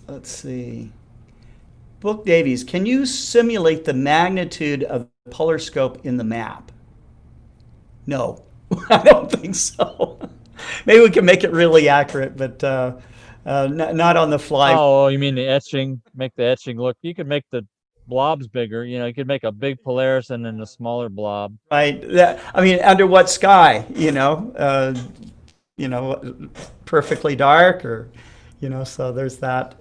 Let's see. Book Davies, can you simulate the magnitude of the polar scope in the map? No, I don't think so. Maybe we can make it really accurate, but not on the fly. Oh, you mean the etching? Make the etching look. You could make the blobs bigger. You could make a big Polaris and then a smaller blob. Right. I mean, under what sky? Perfectly dark, or So there's that.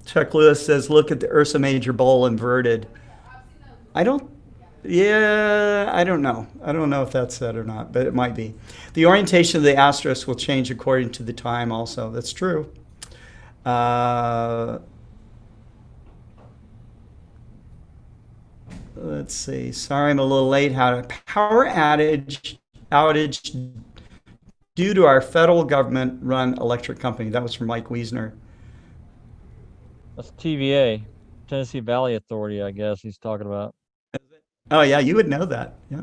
Chuck Lewis says, "Look at the Ursa Major bowl inverted." I don't. Yeah, I don't know. I don't know if that's it or not, but it might be. The orientation of the asterisk will change according to the time. Also, that's true. Let's see. Sorry, I'm a little late. Had a power outage due to our federal government-run electric company. That was from Mike Wiesner. That's TVA, Tennessee Valley Authority, I guess he's talking about. Oh yeah, you would know that. Yeah.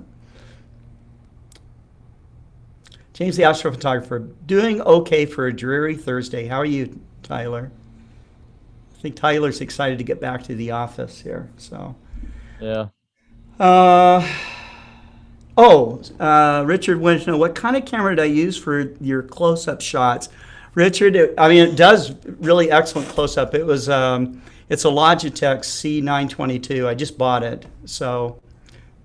James the astrophotographer, doing okay for a dreary Thursday. How are you, Tyler? I think Tyler's excited to get back to the office here. So. Yeah. Richard wanted to know, what kind of camera did I use for your close-up shots? Richard, it does really excellent close-up. It's a Logitech C922. I just bought it. So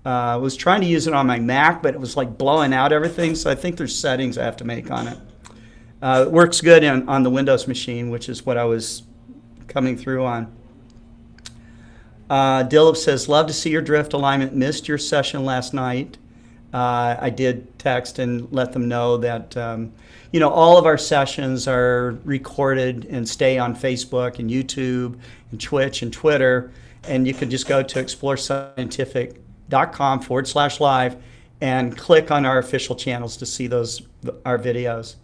I was trying to use it on my Mac, but it was like blowing out everything. So I think there's settings I have to make on it. It works good on the Windows machine, which is what I was coming through on. Dillip says, "Love to see your drift alignment. Missed your session last night." I did text and let them know that all of our sessions are recorded and stay on Facebook and YouTube and Twitch and Twitter. And you can just go to explorescientific.com/live and click on our official channels to see our videos.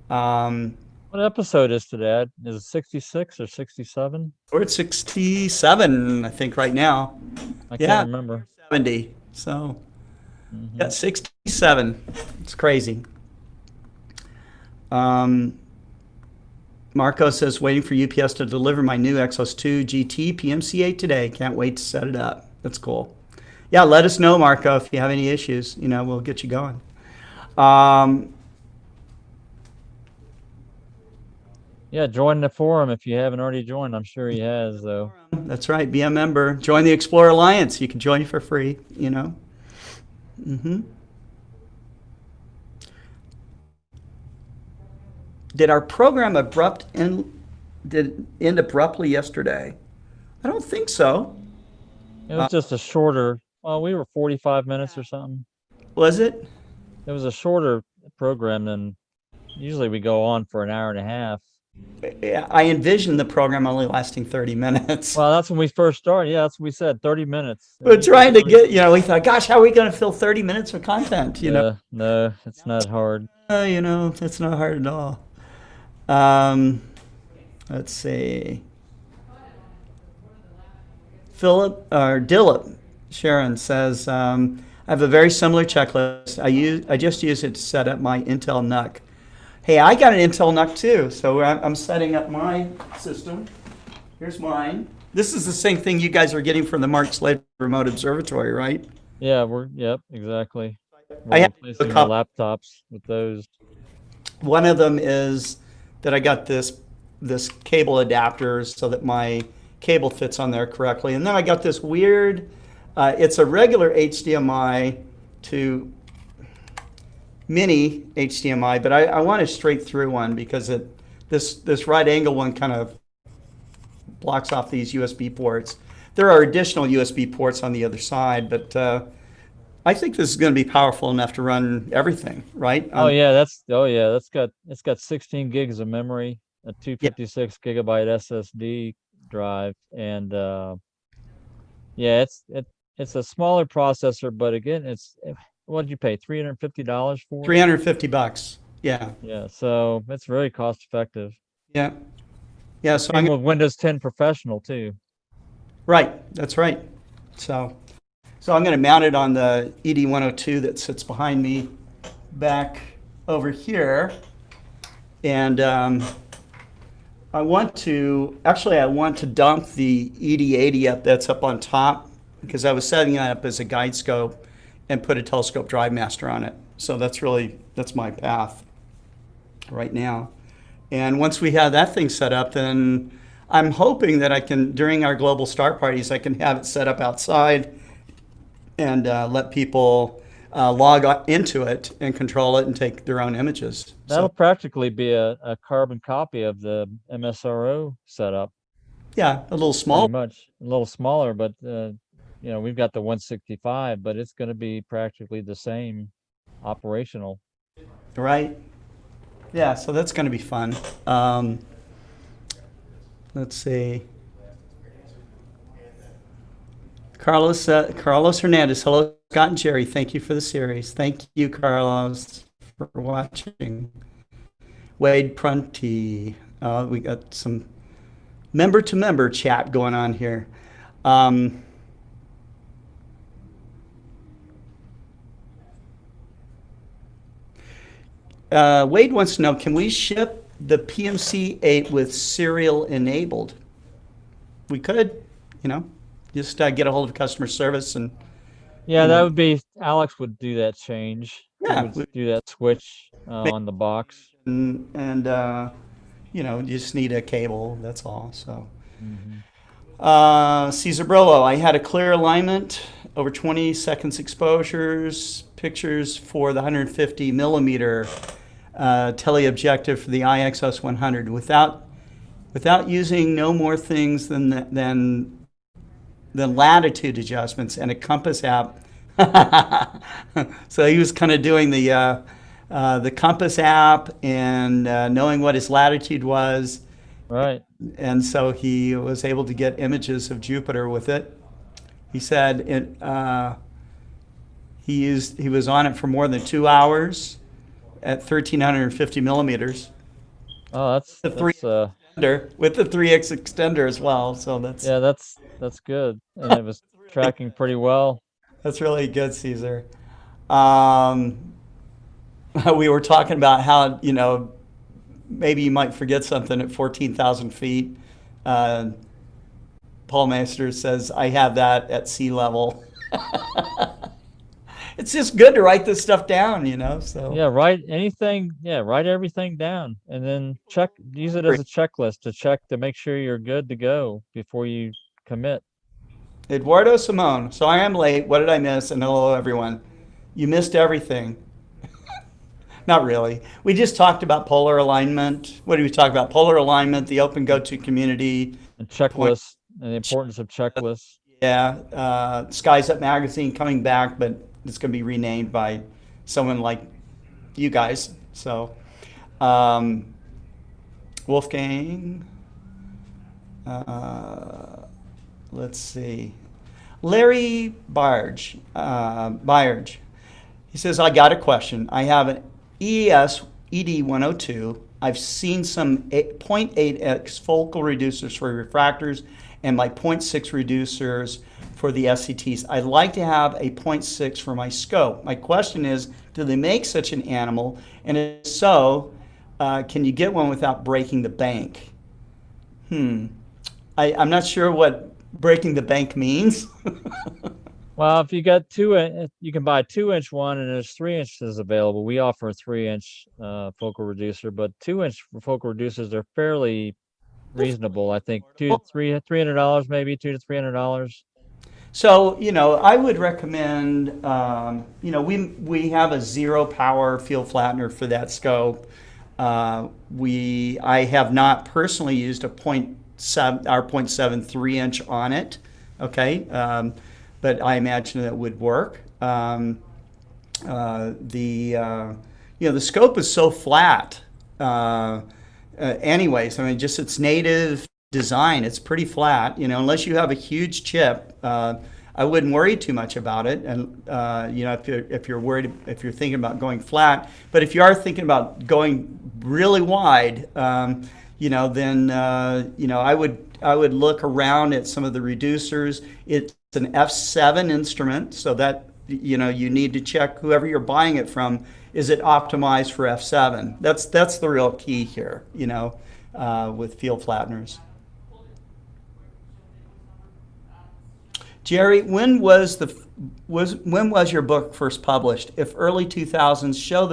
What episode is today? Is it 66 or 67? We're at 67, I think, right now. I can't remember. 70. So, yeah, 67. It's crazy. Marco says, "Waiting for UPS to deliver my new Exos 2 GT PMC8 today. Can't wait to set it up." That's cool. Yeah, let us know, Marco, if you have any issues. We'll get you going. Yeah, join the forum if you haven't already joined. I'm sure he has, though. That's right. Be a member. Join the Explorer Alliance. You can join for free, Did our program end abruptly yesterday? I don't think so. It was just a shorter, we were 45 minutes or something. Was it? It was a shorter program than usually we go on for an hour and a half. I envisioned the program only lasting 30 minutes. Well, that's when we first started. Yeah, that's what we said, 30 minutes. We're Usually trying to 30. get, we thought, gosh, how are we going to fill 30 minutes of content? Yeah, no, it's not hard. It's not hard at all. Um, let's see. Philip or Dillip Sharon says, I have a very similar checklist. I just use it to set up my Intel NUC. Hey, I got an Intel NUC too, so I'm setting up my system. Here's mine. This is the same thing you guys are getting from the Mark Slade Remote Observatory, right? Yeah, yep, exactly. I We're have replacing a our couple. laptops with those. One of them is that I got this cable adapter so that my cable fits on there correctly, and then I got this weird. It's a regular HDMI to mini HDMI, but I want a straight through one because this right angle one kind of blocks off these USB ports. There are additional USB ports on the other side, but I think this is going to be powerful enough to run everything, right? It's got 16 gigs of memory, a Yeah, 256 gigabyte SSD drive, and yeah, it's a smaller processor, but again, what did you pay? $350 for it? $350. Yeah, Yeah, so it's very cost effective. yeah, yeah. So I'm Came with Windows 10 Professional too. right. That's right. So I'm going to mount it on the ED102 that sits behind me back over here, and I want to dump the ED80 up that's up on top because I was setting that up as a guide scope and put a telescope drive master on it. So that's my path right now. And once we have that thing set up, then I'm hoping that I can, during our global start parties, I can have it set up outside and let people log into it and control it and take their own images. That'll So practically be a carbon copy of the MSRO setup, yeah, a little pretty small, much. A little smaller, but we've got the 165, but it's going to be practically the same operational. right? Yeah, so that's going to be fun. Let's see. Carlos Hernandez. Hello, Scott and Jerry. Thank you for the series. Thank you, Carlos, for watching. Wade Prunty. We got some member to member chat going on here. Wade wants to know, can we ship the PMC-8 with serial enabled? We could, just get a hold of customer service and, Yeah, that would be Alex would do that change. He yeah, would do that switch make on the box. and you just need a cable. That's all. So, Hmm. Cesar Brillo, I had a clear alignment over 20 seconds exposures, pictures for the 150 millimeter teleobjective for the IXS 100 without using no more things than latitude adjustments and a compass app. So he was kind of doing the compass app and knowing what his latitude was, Right. and so he was able to get images of Jupiter with it. He said he was on it for more than 2 hours at 1,350 millimeters. Oh, The three that's extender with the 3x extender as well. So yeah, that's good. And it was tracking pretty well. that's really good, Caesar. Um, we were talking about how maybe you might forget something at 14,000 feet. Uh, Paul Meister says, I have that at sea level. It's just good to write this stuff down, so. Yeah, write everything down and then use it as a checklist to make sure you're good to go before you commit. Eduardo Simone. So I am late. What did I miss? And hello, everyone. You missed everything. Not really. We just talked about polar alignment. What did we talk about? Polar alignment, the OpenGOTO community. And checklists and the importance of checklists. Yeah, Skies Up magazine coming back, but it's going to be renamed by someone like you guys. So, Um, Wolfgang, uh, let's see. Larry Byarge. He says, I got a question. I have an EES ED102. I've seen some 0.8x focal reducers for refractors and my 0.6 reducers for the SCTs. I'd like to have a 0.6 for my scope. My question is, do they make such an animal? And if so, can you get one without breaking the bank? I'm not sure what breaking the bank means. Well, if you got you can buy a 2-inch one, and there's 3 inches available. We offer a 3-inch focal reducer, but 2-inch focal reducers are fairly reasonable. I think $300 maybe, $200 to $300. So, I would recommend, we have a zero power field flattener for that scope. I have not personally used a our 0.73 inch on it. Okay. But I imagine that would work. The scope is so flat. Anyways, I mean, just its native design, it's pretty flat. Unless you have a huge chip, I wouldn't worry too much about it. And if you're worried, if you're thinking about going flat, but if you are thinking about going really wide, then I would look around at some of the reducers. It's an F7 instrument, so that you need to check whoever you're buying it from. Is it optimized for F7? That's the real key here, with field flatteners. Jerry, when was your book first published? If early 2000s, show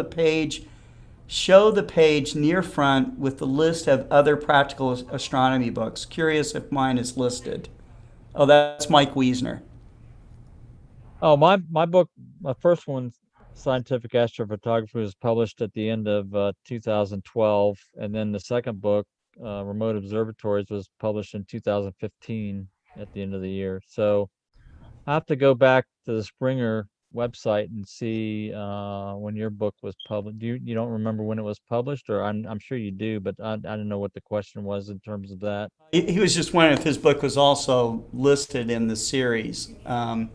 the page near front with the list of other practical astronomy books. Curious if mine is listed. Oh, that's Mike Wiesner. Oh, my book, my first one, Scientific Astrophotography, was published at the end of 2012, and then the second book, Remote Observatories, was published in 2015 at the end of the year. So I have to go back to the Springer website and see when your book was published. You don't remember when it was published, or I'm sure you do, but I don't know what the question was in terms of that. He was just wondering if his book was also listed in the series of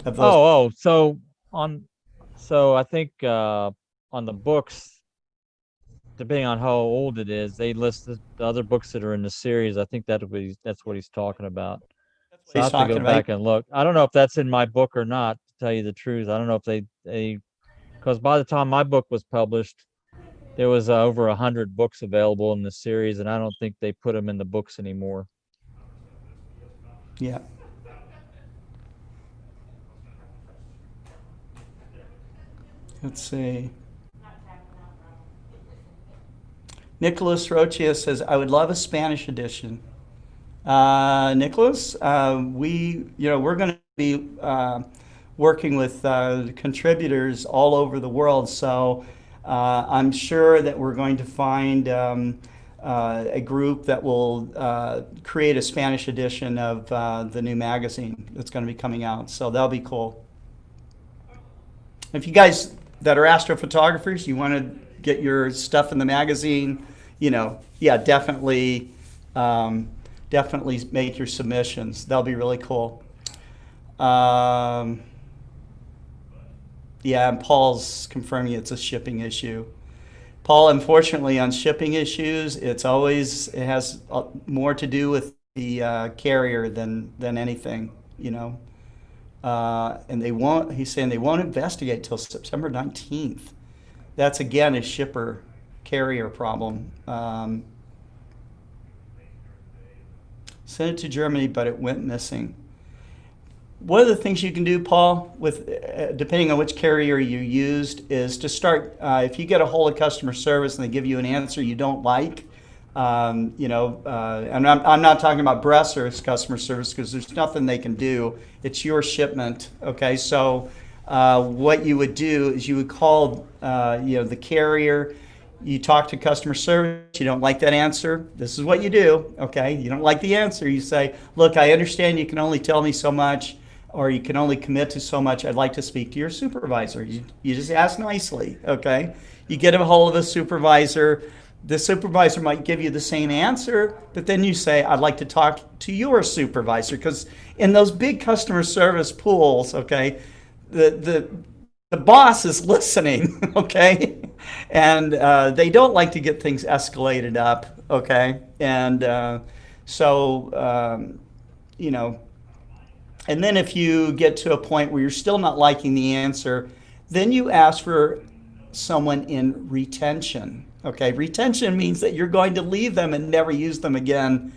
those. So I think on the books, depending on how old it is, they list the other books that are in the series. I think that's what he's talking about. So I He's have to go talking back about. and look. I don't know if that's in my book or not, to tell you the truth. I don't know if because by the time my book was published, there was over 100 books available in the series, and I don't think they put them in the books anymore. Yeah. Let's see. Nicholas Rochia says, I would love a Spanish edition. Nicholas, we're going to be working with contributors all over the world, so I'm sure that we're going to find a group that will create a Spanish edition of the new magazine that's going to be coming out, so that'll be cool. If you guys that are astrophotographers, you want to get your stuff in the magazine, definitely make your submissions. That'll be really cool. And Paul's confirming it's a shipping issue. Paul, unfortunately, on shipping issues, it has more to do with the carrier than anything, and he's saying they won't investigate till September 19th. That's again a shipper carrier problem. Sent it to Germany, but it went missing. One of the things you can do, Paul, with depending on which carrier you used, is to start. If you get a hold of customer service and they give you an answer you don't like, and I'm not talking about Bresser's customer service because there's nothing they can do. It's your shipment, okay? So what you would do is you would call, the carrier. You talk to customer service. You don't like that answer. This is what you do, okay? You don't like the answer. You say, look, I understand you can only tell me so much, or you can only commit to so much. I'd like to speak to your supervisor. You just ask nicely, okay? You get a hold of a supervisor. The supervisor might give you the same answer, but then you say, I'd like to talk to your supervisor. Because in those big customer service pools, okay, the boss is listening, okay? And they don't like to get things escalated up, okay? And you know, and then if you get to a point where you're still not liking the answer, then you ask for someone in retention. Okay, retention means that you're going to leave them and never use them again.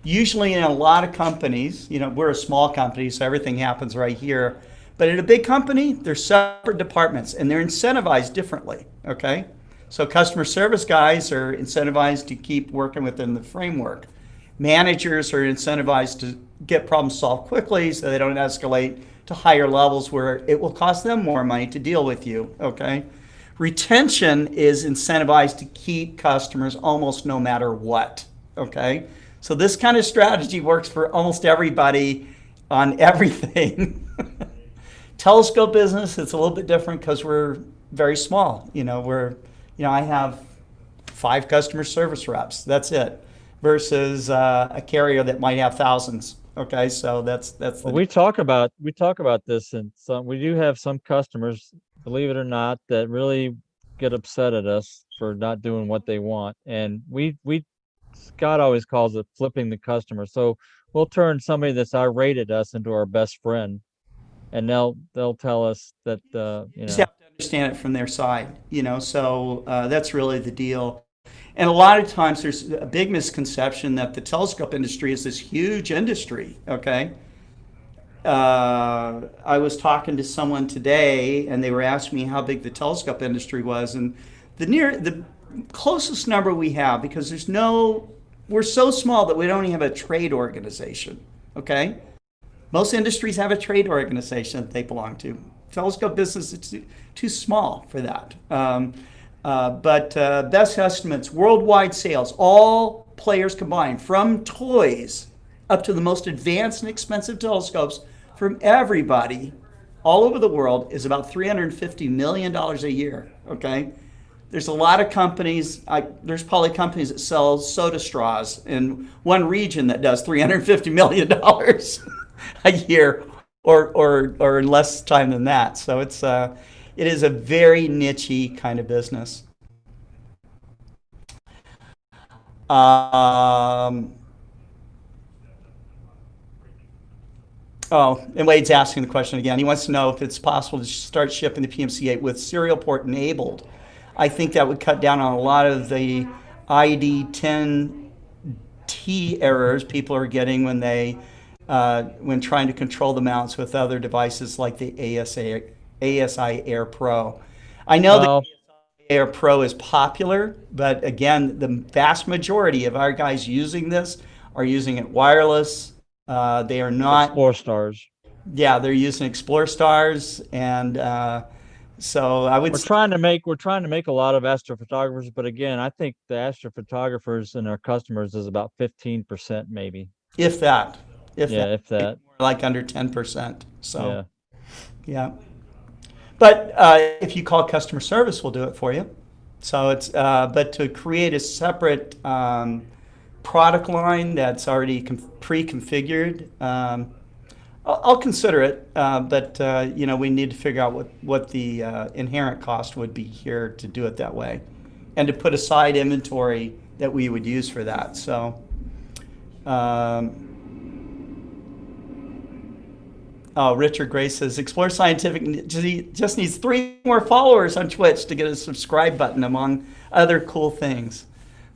Usually in a lot of companies, you know, we're a small company, so everything happens right here. But in a big company, there's separate departments and they're incentivized differently. Okay, so customer service guys are incentivized to keep working within the framework. Managers are incentivized to get problems solved quickly so they don't escalate to higher levels where it will cost them more money to deal with you. Okay. Retention is incentivized to keep customers almost no matter what, okay? So this kind of strategy works for almost everybody on everything. Telescope business, it's a little bit different because we're very small. I have 5 customer service reps, that's it, versus a carrier that might have thousands. Okay, so that's Well, we talk about this, and we do have some customers, believe it or not, that really get upset at us for not doing what they want. And Scott always calls it flipping the customer. So we'll turn somebody that's irate at us into our best friend, and they'll tell us that you just have to understand it from their side, so that's really the deal. And a lot of times there's a big misconception that the telescope industry is this huge industry, okay? I was talking to someone today and they were asking me how big the telescope industry was, and the closest number we have, because we're so small that we don't even have a trade organization, okay? Most industries have a trade organization that they belong to. Telescope business is too small for that. But best estimates, worldwide sales, all players combined, from toys up to the most advanced and expensive telescopes, from everybody all over the world, is about $350 million a year, okay? There's a lot of companies, there's probably companies that sell soda straws in one region that does $350 million a year, or in less time than that. So it is a very niche-y kind of business. And Wade's asking the question again. He wants to know if it's possible to start shipping the PMC-8 with serial port enabled. I think that would cut down on a lot of the ID10T errors people are getting when trying to control the mounts with other devices like the ASI Air Pro. I know that ASI Air Pro is popular, but again, the vast majority of our guys using this are using it wireless. They are not Explore Stars. Yeah, they're using Explore Stars, and so I would. We're trying to make a lot of astrophotographers, but again, I think the astrophotographers and our customers is about 15%, maybe. If that. If that. Like under 10%. So. Yeah. But if you call customer service, we'll do it for you. So it's but to create a separate product line that's already pre-configured, I'll consider it, but we need to figure out what the inherent cost would be here to do it that way, and to put aside inventory that we would use for that. So, Richard Gray says Explore Scientific just needs 3 more followers on Twitch to get a subscribe button, among other cool things.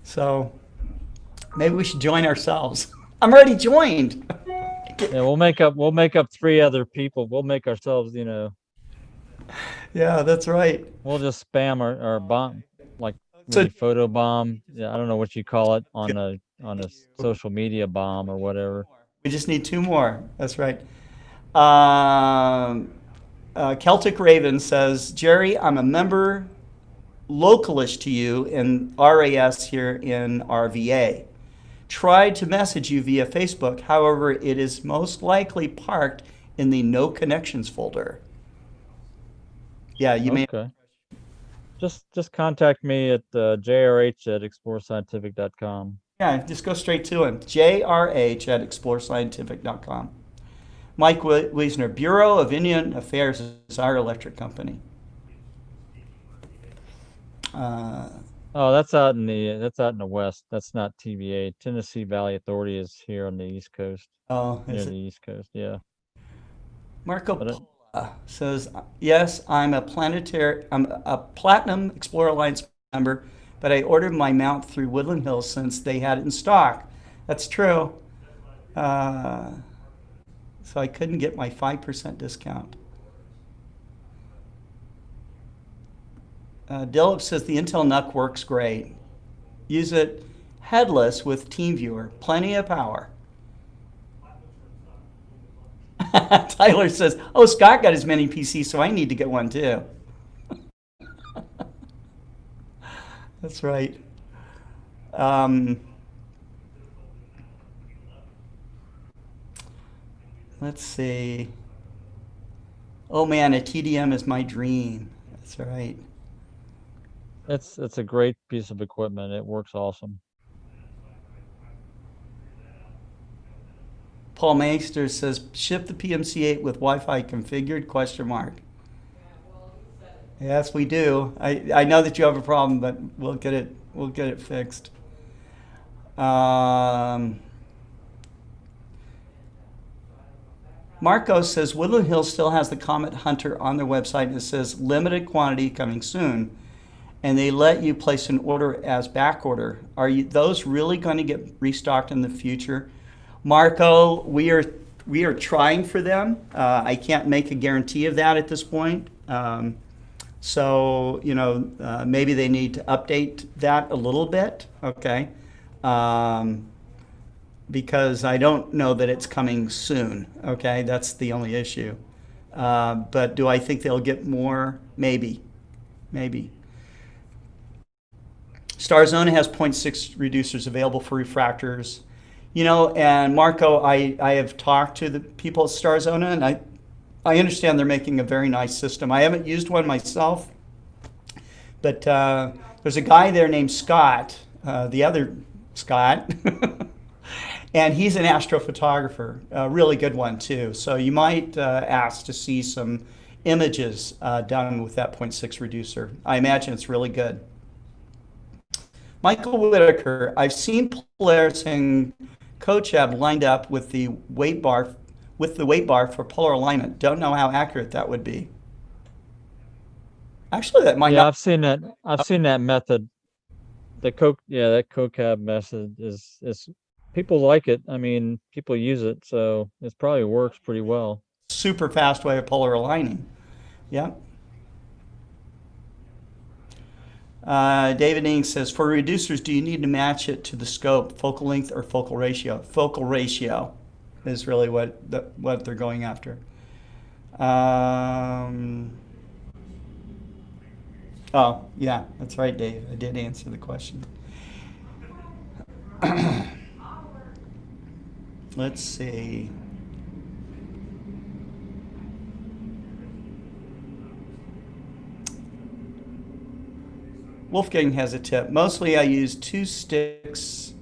So maybe we should join ourselves. I'm already joined. Yeah, we'll make up 3 other people. We'll make ourselves, Yeah, that's right. We'll just spam our bomb, like really photo bomb. Yeah, I don't know what you call it on a social media bomb or whatever. We just need 2 more. That's right. Celtic Raven says, Jerry, I'm a member localish to you in RAS here in RVA. Tried to message you via Facebook. However, it is most likely parked in the no connections folder. Yeah, you may. Just contact me at jrh@explorescientific.com. Yeah, just go straight to him. jrh@explorescientific.com. Mike Wiesner, Bureau of Indian Affairs is our electric company. Uh, Oh, that's out in the west. That's not TVA. Tennessee Valley Authority is here on the East Coast, oh, near is the it? East Coast. Yeah, Marco but Pola says, yes, I'm a Platinum Explorer Alliance member, but I ordered my mount through Woodland Hills since they had it in stock. That's true. Uh, so I couldn't get my 5% discount. Dillip says the Intel NUC works great. Use it headless with TeamViewer. Plenty of power. Tyler says, oh, Scott got his mini PC, so I need to get one too. That's right. Um, let's see. Oh man, a TDM is my dream. That's right. it's a great piece of equipment. It works awesome. Paul Meister says, ship the PMC8 with Wi-Fi configured? Question mark. Yes, we do. I know that you have a problem, but we'll get it fixed. Marco says Woodland Hills still has the Comet Hunter on their website and it says limited quantity coming soon. And they let you place an order as back order. Are those really going to get restocked in the future? Marco, we are trying for them. I can't make a guarantee of that at this point. So, maybe they need to update that a little bit, okay? Because I don't know that it's coming soon, okay? That's the only issue. But do I think they'll get more? Maybe. Starzona has 0.6 reducers available for refractors. And Marco, I have talked to the people at Starzona, and I understand they're making a very nice system. I haven't used one myself, but there's a guy there named Scott, the other Scott, and he's an astrophotographer, a really good one too. So you might ask to see some images done with that 0.6 reducer. I imagine it's really good. Michael Whitaker, I've seen Polaris and Coachab lined up with the weight bar for polar alignment. Don't know how accurate that would be. Actually, that might Yeah, not. I've seen that. I've seen that method. That CoCab method is people like it. I mean, people use it, so it probably works pretty well. Super fast way of polar aligning. Yeah. David Ing says, for reducers, do you need to match it to the scope, focal length or focal ratio? Focal ratio is really what they're going after. Oh, yeah, that's right, Dave. I did answer the question. Let's see. Wolfgang has a tip. Mostly I use 2 sticks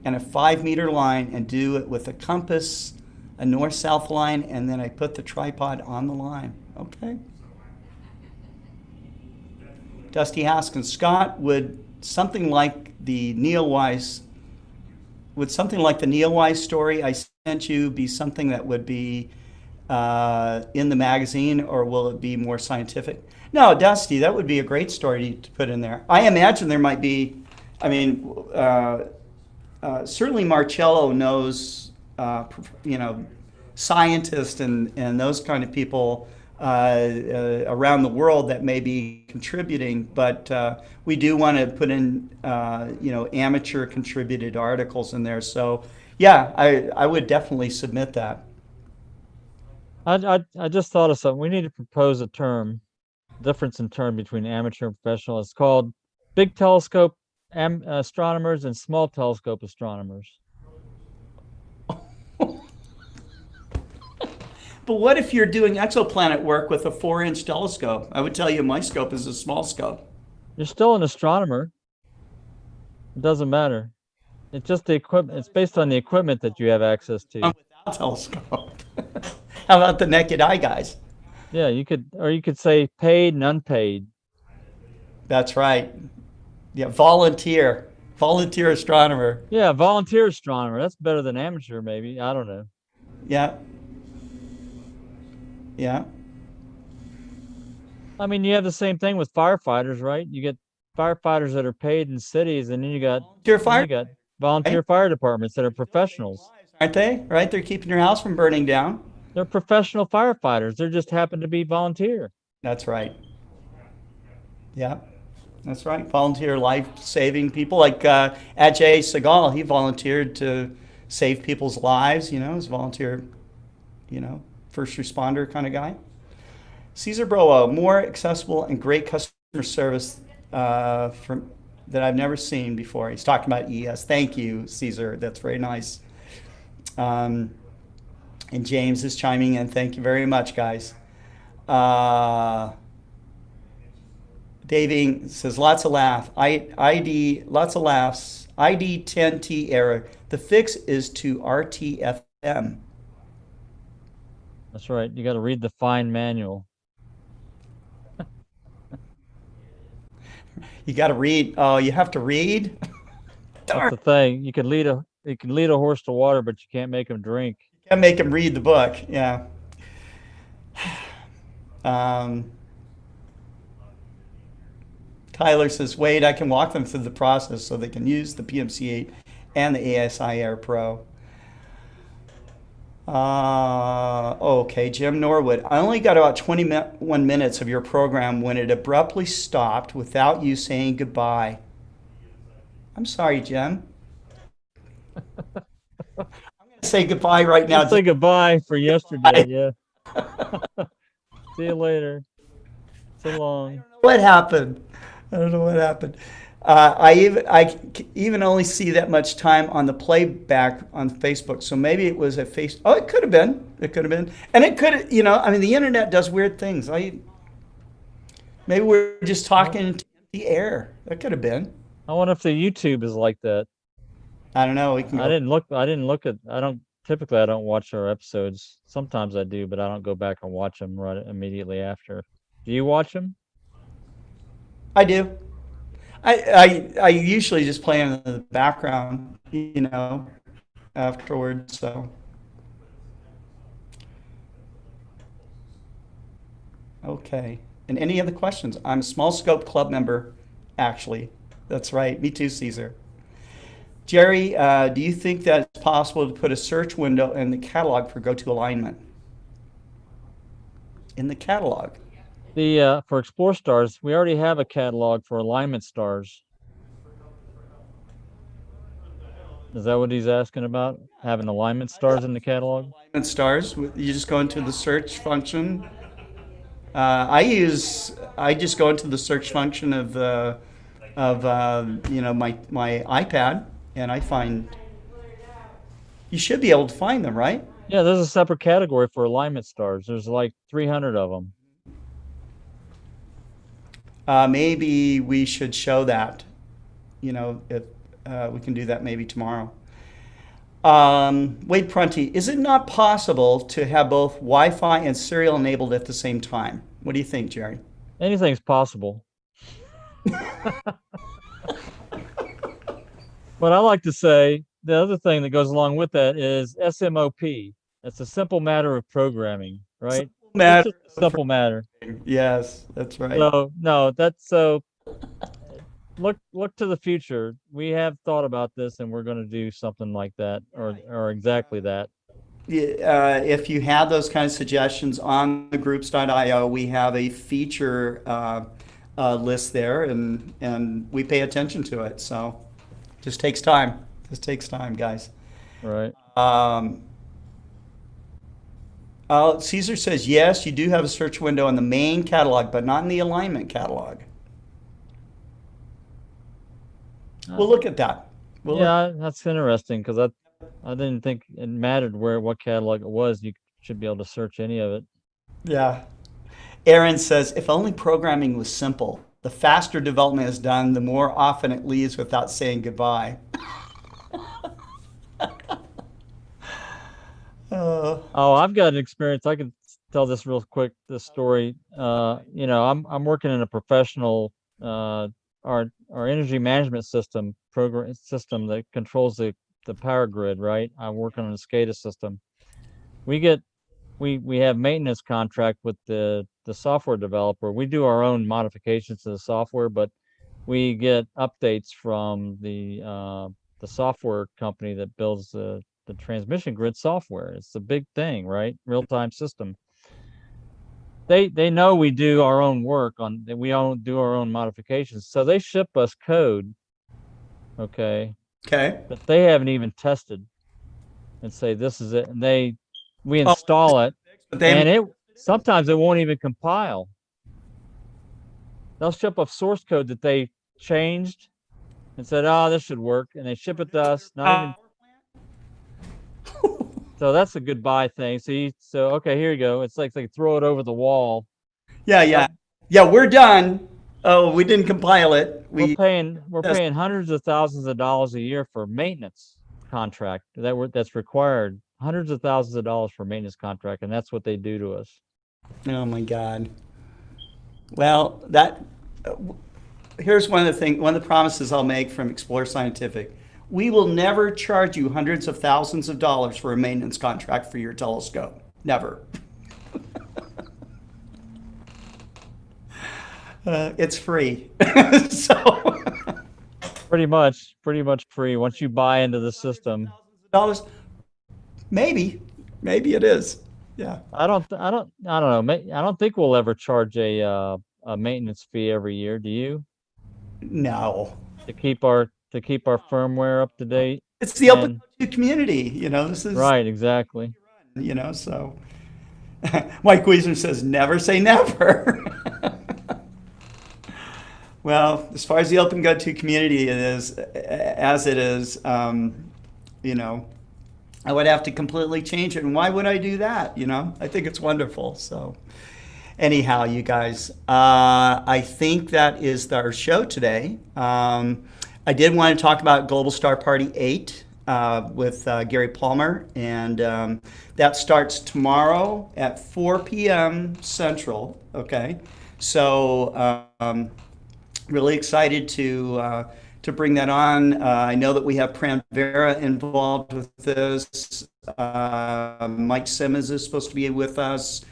and a 5-meter line and do it with a compass, a north-south line, and then I put the tripod on the line. Okay. Dusty Haskins, Scott, would something like the Neowise story I sent you be something that would be in the magazine, or will it be more scientific? No, Dusty, that would be a great story to put in there. I imagine there might be, certainly Marcello knows, scientists and those kind of people around the world that may be contributing, but we do want to put in, amateur contributed articles in there. So, yeah, I would definitely submit that. I just thought of something. We need to propose a difference in term between amateur and professional. It's called big telescope astronomers and small telescope astronomers. But what if you're doing exoplanet work with a 4-inch telescope? I would tell you my scope is a small scope. You're still an astronomer. It doesn't matter. It's just the equipment. It's based on the equipment that you have access to. Without telescope. How about the naked eye guys? Yeah, you could, or you could say paid and unpaid. That's right. Yeah, volunteer astronomer. Yeah, volunteer astronomer. That's better than amateur, maybe. I don't know. Yeah, yeah. I mean, you have the same thing with firefighters, right? You get firefighters that are paid in cities, and Volunteer then fire, you got right? volunteer fire departments that are professionals. Aren't they? Right? They're keeping your house from burning down. They're professional firefighters. They just happen to be volunteer. That's right. Yeah, that's right. Volunteer life-saving people like Ajay Sagal. He volunteered to save people's lives. As a volunteer, first responder kind of guy. Caesar Broa, more accessible and great customer service from that I've never seen before. He's talking about ES. Thank you, Caesar. That's very nice. And James is chiming in. Thank you very much, guys. Daving says lots of lots of laughs. ID 10T error. The fix is to RTFM. That's right. You got to read the fine manual. You got to read. Oh, you have to read. That's the thing. You can lead a horse to water, but you can't make him drink. You can't make him read the book. Yeah. Tyler says, Wade, I can walk them through the process so they can use the PMC8 and the ASI Air Pro. Okay, Jim Norwood. I only got about 21 minutes of your program when it abruptly stopped without you saying goodbye. I'm sorry, Jim. I'm going to say goodbye right now. Say goodbye for yesterday. Yeah. See you later. So long. What happened? I don't know what happened. I even only see that much time on the playback on Facebook. So maybe it was a face. Oh, it could have been. It could have been. And it could, I mean, the internet does weird things. Maybe we're just talking to the air. That could have been. I wonder if the YouTube is like that. I don't know. We can I didn't look at, typically I don't watch our episodes. Sometimes I do, but I don't go back and watch them right immediately after. Do you watch them? I do. I usually just play in the background, afterwards. So, okay. And any other questions? I'm a Small Scope Club member, actually. That's right. Me too, Caesar. Jerry, do you think that it's possible to put a search window in the catalog for go-to alignment? In the catalog? For Explore Stars, we already have a catalog for alignment stars. Is that what he's asking about? Having alignment stars in the catalog? Alignment stars. You just go into the search function. I just go into the search function of my iPad, and I find. You should be able to find them, right? Yeah, there's a separate category for alignment stars. There's like 300 of them. Maybe we should show that. If we can do that maybe tomorrow. Wade Prunty, is it not possible to have both Wi-Fi and serial enabled at the same time? What do you think, Jerry? Anything's possible. But I like to say the other thing that goes along with that is SMOP. That's a simple matter of programming, right? Simple matter. Yes, that's right. So no, look to the future. We have thought about this, and we're going to do something like that, or exactly that. If you have those kind of suggestions on the groups.io, we have a feature list there, and we pay attention to it. So, just takes time. Just takes time, guys. Right. Caesar says, yes, you do have a search window in the main catalog, but not in the alignment catalog. We'll look at that. That's interesting, because I didn't think it mattered what catalog it was. You should be able to search any of it. Yeah. Aaron says, if only programming was simple, the faster development is done, the more often it leaves without saying goodbye. Oh, I've got an experience. I can tell this real quick, this story. I'm working in a professional our energy management system that controls the power grid, right? I'm working on a SCADA system. We get we have maintenance contract with the software developer. We do our own modifications to the software, but we get updates from the software company that builds the transmission grid software. It's a big thing, right? Real-time system. They know we do our own work on that. We all do our own modifications. So they ship us code, okay, Okay. that they haven't even tested and say this is it. And we Oh, install it, but they and haven't. it sometimes it won't even compile. They'll ship a source code that they changed and said, "Oh, this should work," and they ship it to us. Not even so. That's a goodbye thing. So okay, here you go. It's like they throw it over the wall. Yeah, yeah, Yep, yeah. We're done. Oh, we didn't compile it. we're That's, paying hundreds of thousands of dollars a year for maintenance contract that's required. Hundreds of thousands of dollars for maintenance contract, and that's what they do to us. oh my God. Well, here's one of the promises I'll make from Explore Scientific. We will never charge you hundreds of thousands of dollars for a maintenance contract for your telescope. Never. It's free. So Pretty much free once you buy into the system. dollars, maybe, maybe it is. Yeah. I don't know. I don't think we'll ever charge a maintenance fee every year. Do you? No. To keep our firmware up to date. It's the And OpenGOTO community. This is, right, exactly. so Mike Wiesner says, never say never. Well, as far as the OpenGOTO community as it is, I would have to completely change it. And why would I do that? I think it's wonderful. So anyhow, you guys, I think that is our show today. I did want to talk about Global Star Party 8 with Gary Palmer. And that starts tomorrow at 4 p.m. Central. Okay. So really excited to bring that on. I know that we have Pran Vera involved with this. Mike Simmons is supposed to be with us.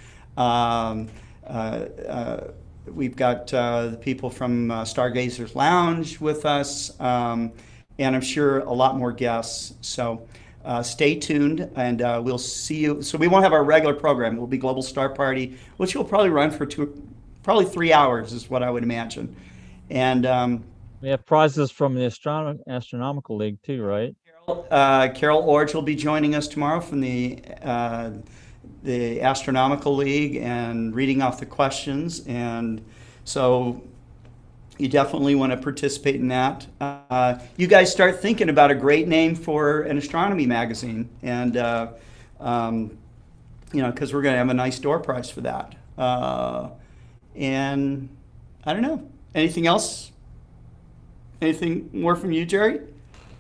We've got the people from Stargazers Lounge with us, and I'm sure a lot more guests. So stay tuned, and we'll see you. So we won't have our regular program. It will be Global Star Party, which will probably run for probably 3 hours, is what I would imagine. And We have prizes from the Astronomical League too, right? Carol Orge will be joining us tomorrow from the Astronomical League and reading off the questions. And so you definitely want to participate in that. You guys start thinking about a great name for an astronomy magazine, and because we're going to have a nice door prize for that. And I don't know. Anything else? Anything more from you, Jerry?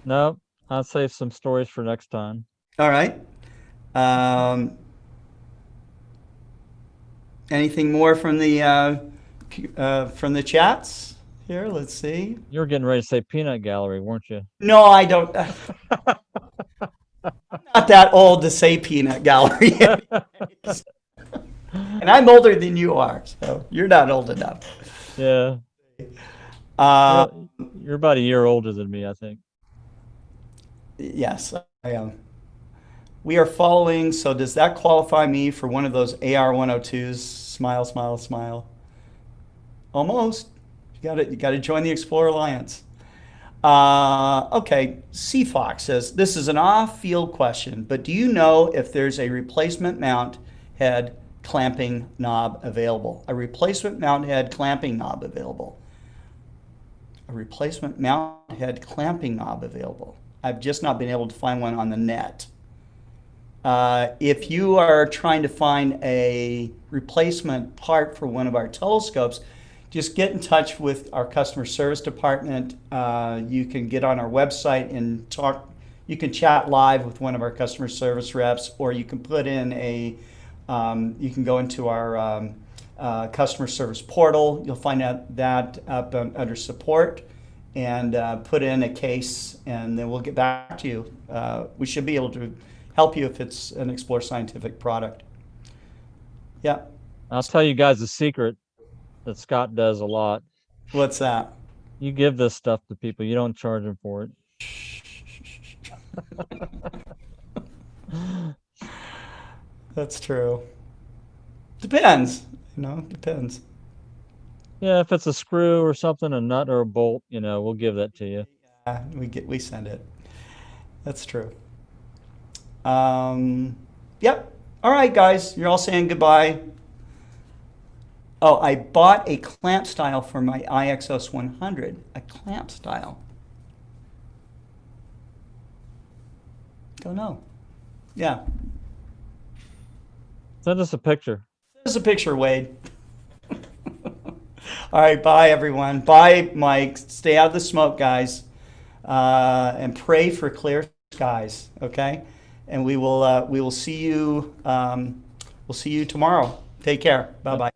No, I'll save some stories for next time. All right. Anything more from the chats here? Let's see. You were getting ready to say peanut gallery, weren't you? No, I don't. I'm not that old to say peanut gallery. And I'm older than you are, so you're not old enough. Yeah. Uh, You're about a year older than me, I think. yes, I am. We are following. So does that qualify me for one of those AR 102s? Smile, smile, smile. Almost. You got to join the Explorer Alliance. Okay. CFox says this is an off-field question, but do you know if there's a replacement mount head clamping knob available? A replacement mount head clamping knob available. A replacement mount head clamping knob available. I've just not been able to find one on the net. If you are trying to find a replacement part for one of our telescopes, just get in touch with our customer service department. You can get on our website and talk. You can chat live with one of our customer service reps, or you can put in you can go into our customer service portal. You'll find out that up under support, and put in a case, and then we'll get back to you. We should be able to help you if it's an Explore Scientific product. Yeah. I'll tell you guys a secret that Scott does a lot. What's that? You give this stuff to people. You don't charge them for it. That's true. Depends. Depends. Yeah, if it's a screw or something, a nut or a bolt, we'll give that to you. Yeah, we send it. That's true. Yep. All right, guys, you're all saying goodbye. Oh, I bought a clamp style for my IXOS 100. A clamp style. Don't know. Yeah. Send us a picture. There's a picture, Wade. All right, bye, everyone. Bye, Mike. Stay out of the smoke, guys. And pray for clear skies, okay? And we will see you. We'll see you tomorrow. Take care. Bye bye.